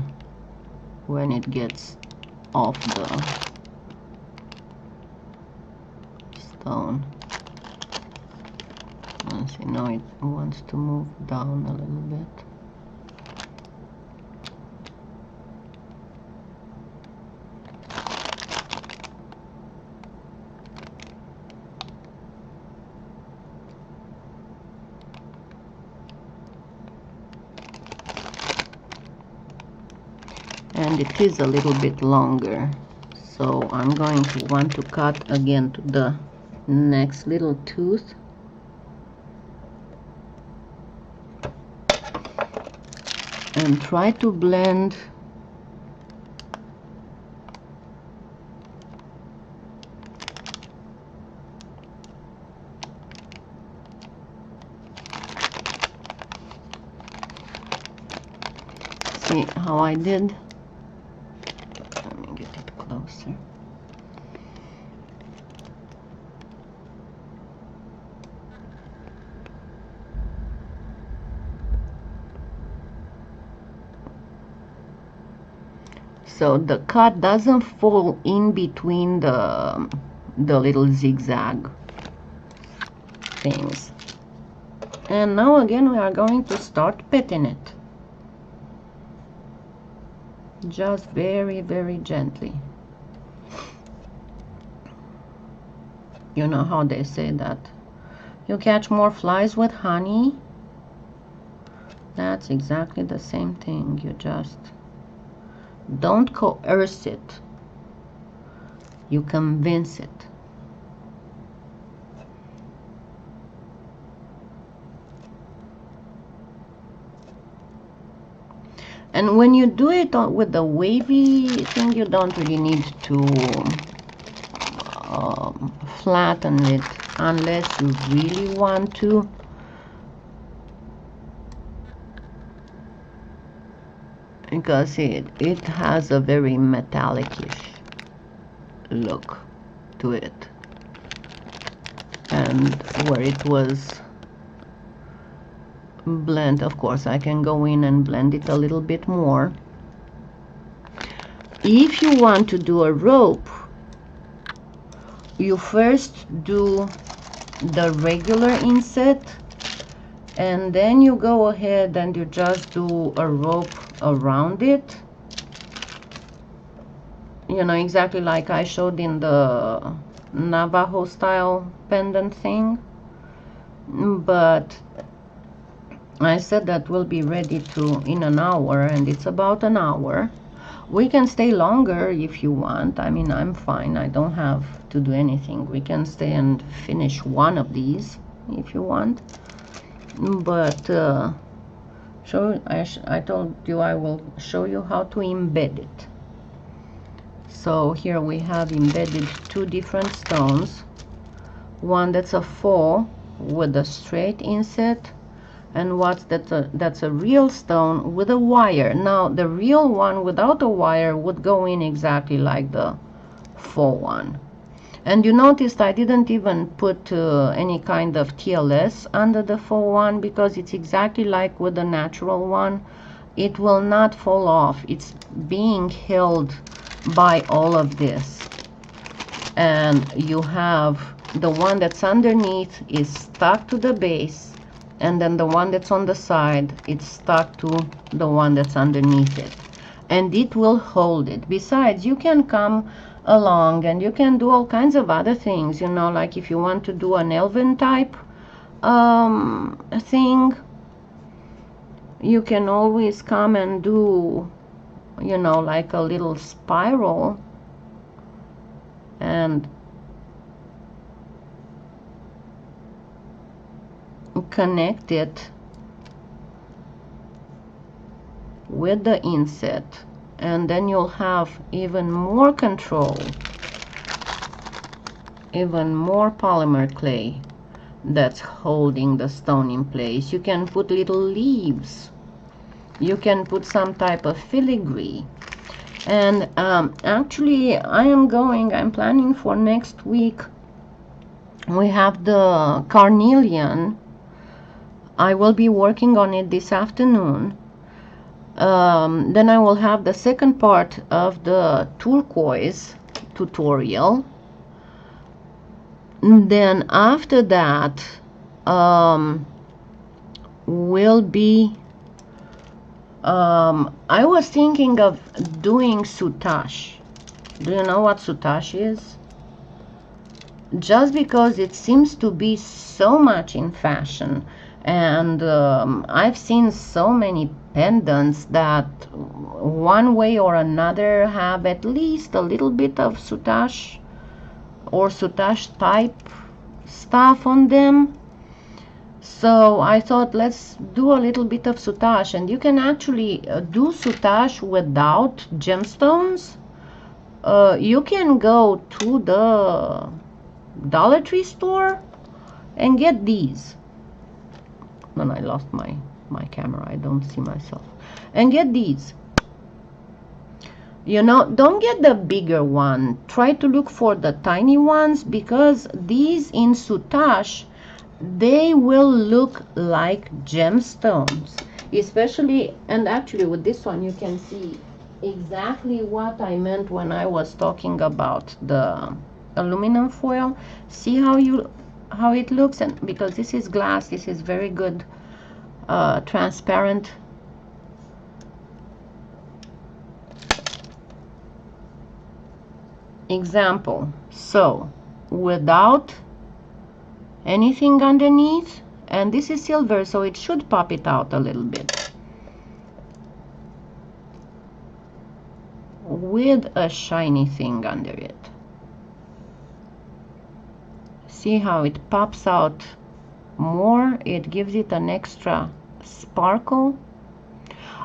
when it gets off the stone. See, now it wants to move down a little bit. And it is a little bit longer, so I'm going to want to cut again to the next little tooth. And try to blend see how I did. Let me get it closer. So the cut doesn't fall in between the little zigzag things. And now again we are going to start petting it. Just very, very gently. You know how they say that you catch more flies with honey? That's exactly the same thing. You just don't coerce it. You convince it. And when you do it with the wavy thing, you don't really need to flatten it unless you really want to. Because it has a very metallic-ish look to it. And where it was blend, of course I can go in and blend it a little bit more. If you want to do a rope, you first do the regular inset and then you go ahead and you just do a rope around it, you know, exactly like I showed in the Navajo style pendant thing. But I said that will be ready in an hour, and it's about an hour. We can stay longer if you want. I mean, I'm fine. I don't have to do anything. We can stay and finish one of these if you want. But I told you I will show you how to embed it. So here we have embedded two different stones. One that's a faux with a straight inset, and that's a real stone with a wire. Now the real one without a wire would go in exactly like the faux one. And you noticed I didn't even put any kind of TLS under the faux one, because it's exactly like with the natural one. It will not fall off. It's being held by all of this. And you have the one that's underneath is stuck to the base, and then the one that's on the side, it's stuck to the one that's underneath it, and it will hold it. Besides, you can come along and you can do all kinds of other things, you know, like if you want to do an elven type thing, you can always come and do, you know, like a little spiral and connect it with the inset, and then you'll have even more control, even more polymer clay that's holding the stone in place. You can put little leaves, you can put some type of filigree. And actually I'm planning for next week. We have the carnelian. I will be working on it this afternoon. Then I will have the second part of the turquoise tutorial. Then after that will be I was thinking of doing soutache. Do you know what soutache is? Just because it seems to be so much in fashion, and I've seen so many pendants that one way or another have at least a little bit of soutache or soutache type stuff on them. So I thought, let's do a little bit of soutache, and you can actually do soutache without gemstones. You can go to the Dollar Tree store and get these. Then I lost my camera, I don't see myself. And get these. You know, don't get the bigger one. Try to look for the tiny ones, because these in soutache, they will look like gemstones. Especially, and actually with this one you can see exactly what I meant when I was talking about the aluminum foil. See how it looks, and because this is glass, this is very good transparent. Example, so without anything underneath, and this is silver, so it should pop it out a little bit, with a shiny thing under it. See how it pops out more, it gives it an extra sparkle.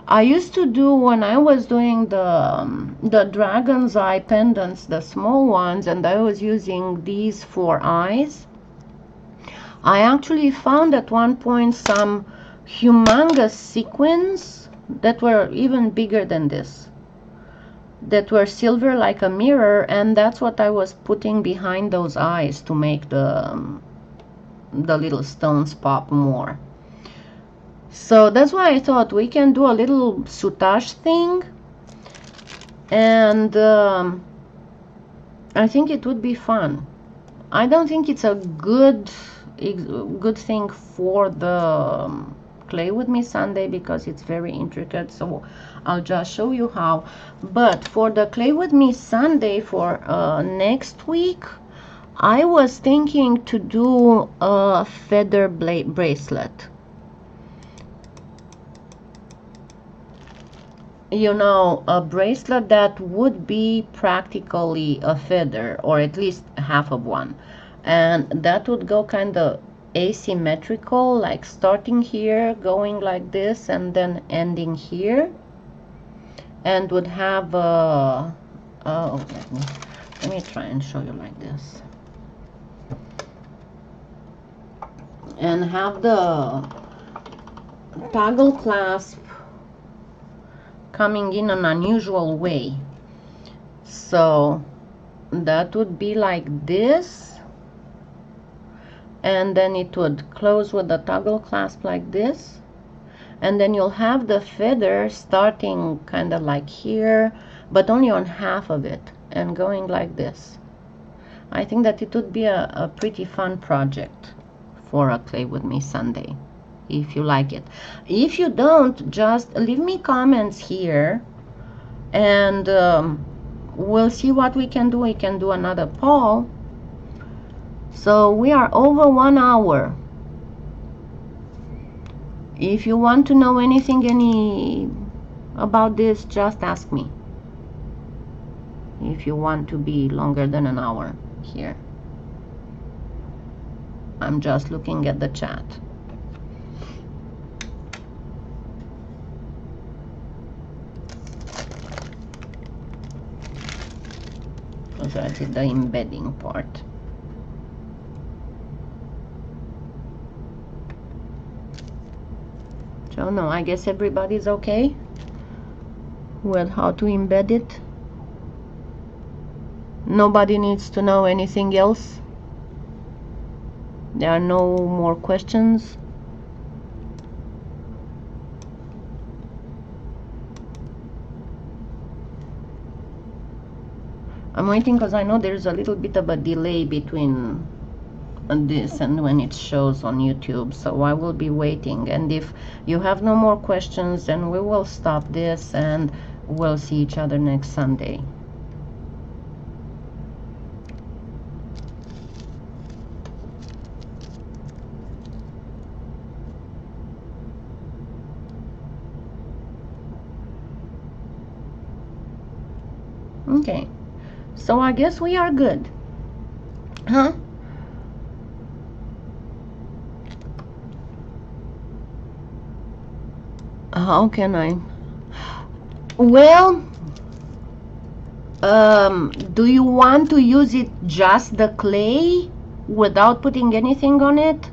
I used to do, when I was doing the dragon's eye pendants, the small ones, and I was using these for eyes, I actually found at one point some humongous sequins that were even bigger than this, that were silver like a mirror, and that's what I was putting behind those eyes to make the little stones pop more. So that's why I thought we can do a little soutache thing, and I think it would be fun. I don't think it's a good thing for the Clay With Me Sunday, because it's very intricate, so I'll just show you how. But for the Clay With Me Sunday for next week, I was thinking to do a feather bracelet. You know, a bracelet that would be practically a feather, or at least half of one, and that would go kind of asymmetrical, like starting here, going like this, and then ending here, and would have a let me try and show you like this, and have the toggle clasp coming in an unusual way. So that would be like this, and then it would close with the toggle clasp like this, and then you'll have the feather starting kind of like here, but only on half of it, and going like this. I think that it would be a pretty fun project for a Clay With Me Sunday, if you like it. If you don't, just leave me comments here, and we'll see what we can do. We can do another poll. So we are over 1 hour. If you want to know anything about this, just ask me. If you want to be longer than an hour here. I'm just looking at the chat. So I did the embedding part. So no, I guess everybody's okay with how to embed it. Nobody needs to know anything else. There are no more questions. I'm waiting because I know there's a little bit of a delay between this and when it shows on YouTube, so I will be waiting. And if you have no more questions, then we will stop this and we'll see each other next Sunday. Okay, so I guess we are good, huh? How can I? Well, do you want to use it just the clay without putting anything on it?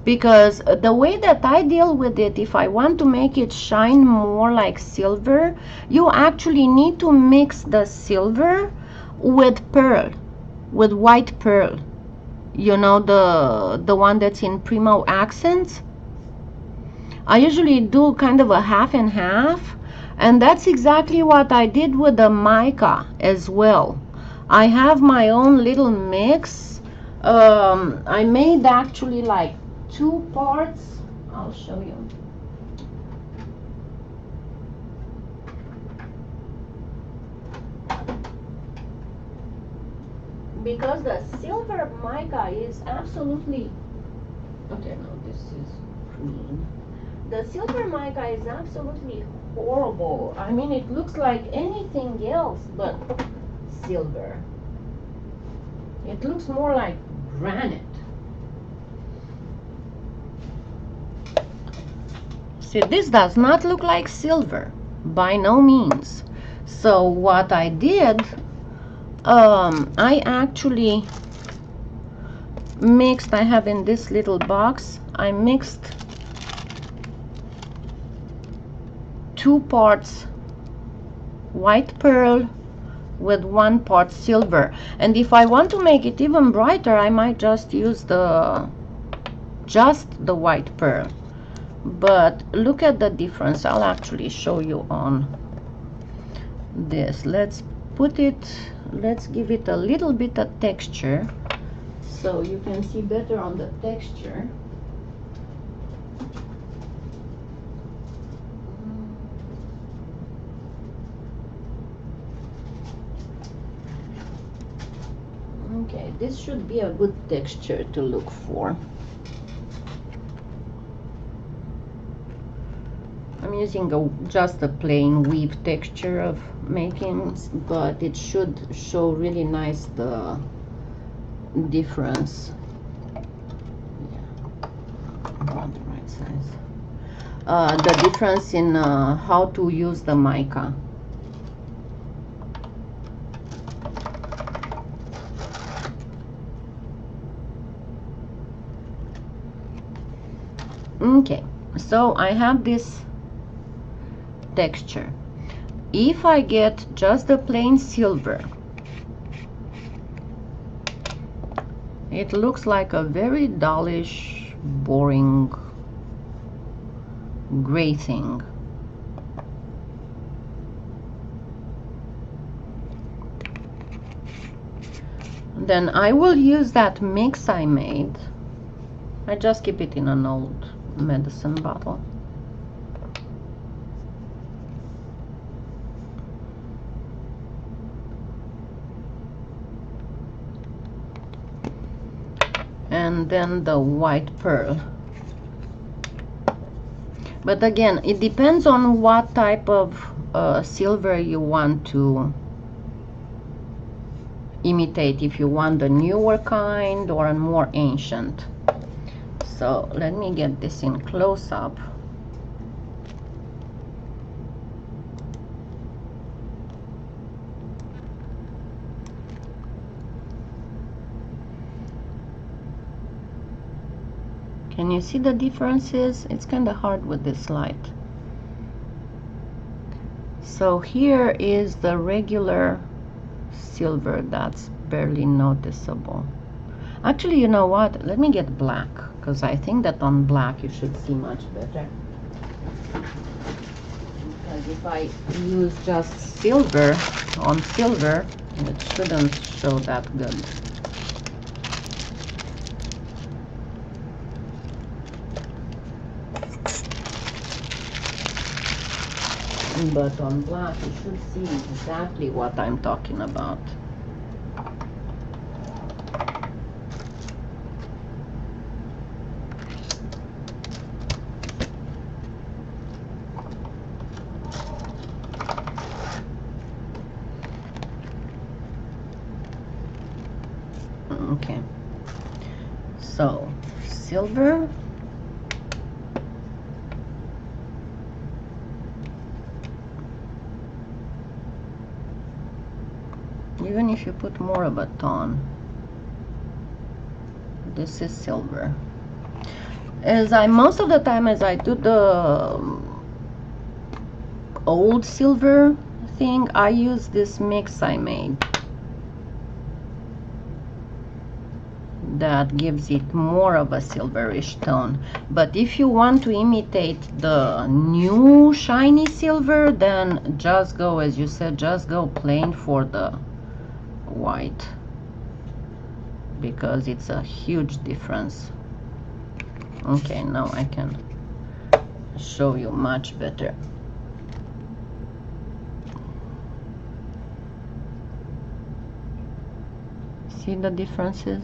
Because the way that I deal with it, if I want to make it shine more like silver, you actually need to mix the silver with pearl, with white pearl. You know, the one that's in Primo Accents. I usually do kind of a half and half, and that's exactly what I did with the mica as well. I have my own little mix. I made actually like 2 parts. I'll show you. Because the silver mica is absolutely, okay, no, this is green. The silver mica is absolutely horrible. I mean, it looks like anything else but silver. It looks more like granite. See, this does not look like silver, by no means. So what I did, I actually mixed, I have in this little box, I mixed 2 parts white pearl with 1 part silver. And if I want to make it even brighter, I might just use just the white pearl. But look at the difference. I'll actually show you on this. Let's give it a little bit of texture so you can see better on the texture. Okay, this should be a good texture to look for. I'm using just a plain weave texture of making, but it should show really nice the difference. Yeah, about the right size. The difference in how to use the mica. Okay, so I have this texture. If I get just the plain silver, it looks like a very dullish, boring gray thing. Then I will use that mix I made. I just keep it in an old medicine bottle. And and then the white pearl. But again, it depends on what type of silver you want to imitate, if you want the newer kind or a more ancient. So let me get this in close up. Can you see the differences? It's kind of hard with this light. So here is the regular silver that's barely noticeable. Actually, you know what? Let me get black, because I think that on black you should see much better. Because if I use just silver on silver, it shouldn't show that good. But on black you should see exactly what I'm talking about. Okay, so silver, even if you put more of a tone, this is silver. As I most of the time, as I do the old silver thing, I use this mix I made that gives it more of a silverish tone. But if you want to imitate the new shiny silver, then just go, as you said, just go plain for the white, because it's a huge difference. Okay, now I can show you much better. See the differences?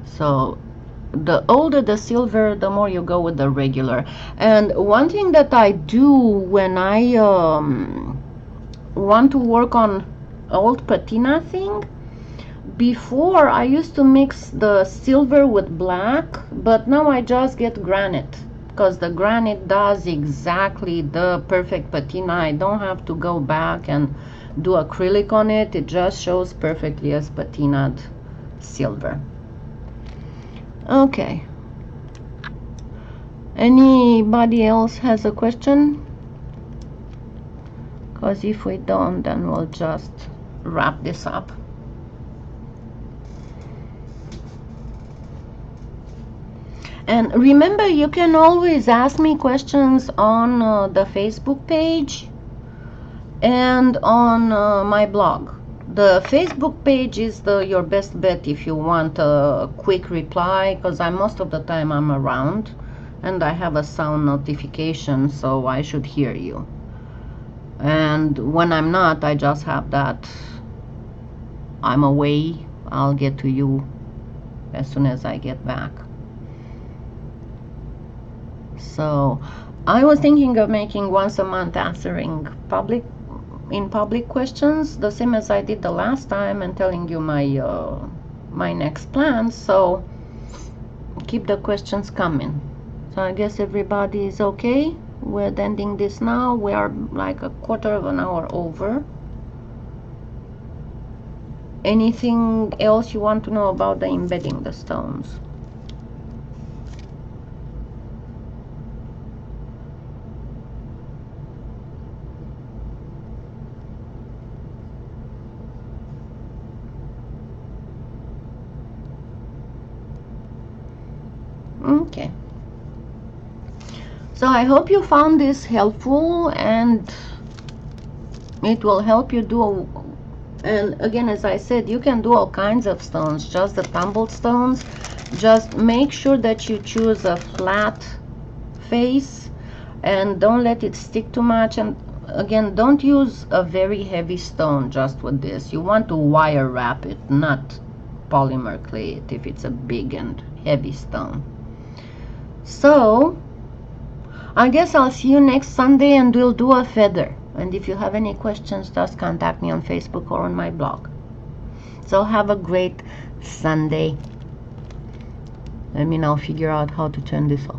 So the older the silver, the more you go with the regular. And one thing that I do when I want to work on old patina thing, before I used to mix the silver with black, but now I just get granite, because the granite does exactly the perfect patina. I don't have to go back and do acrylic on it. It just shows perfectly as patinaed silver. Okay, anybody else has a question? Because if we don't, then we'll just wrap this up. And remember, you can always ask me questions on the Facebook page and on my blog. The Facebook page is your best bet if you want a quick reply, because most of the time I'm around and I have a sound notification, so I should hear you. And when I'm not, I just have that I'm away. I'll get to you as soon as I get back. So I was thinking of making once a month answering in public questions, the same as I did the last time, and telling you my next plans. So keep the questions coming. So I guess everybody is okay with ending this now. We are like a quarter of an hour over. Anything else you want to know about the embedding the stones? Okay. So I hope you found this helpful, and it will help you do. And again, as I said, you can do all kinds of stones, just the tumbled stones. Just make sure that you choose a flat face and don't let it stick too much. And again, don't use a very heavy stone just with this. You want to wire wrap it, not polymer clay it if it's a big and heavy stone. So I guess I'll see you next Sunday and we'll do a feather. And if you have any questions, just contact me on Facebook or on my blog. So have a great Sunday. Let me now figure out how to turn this off.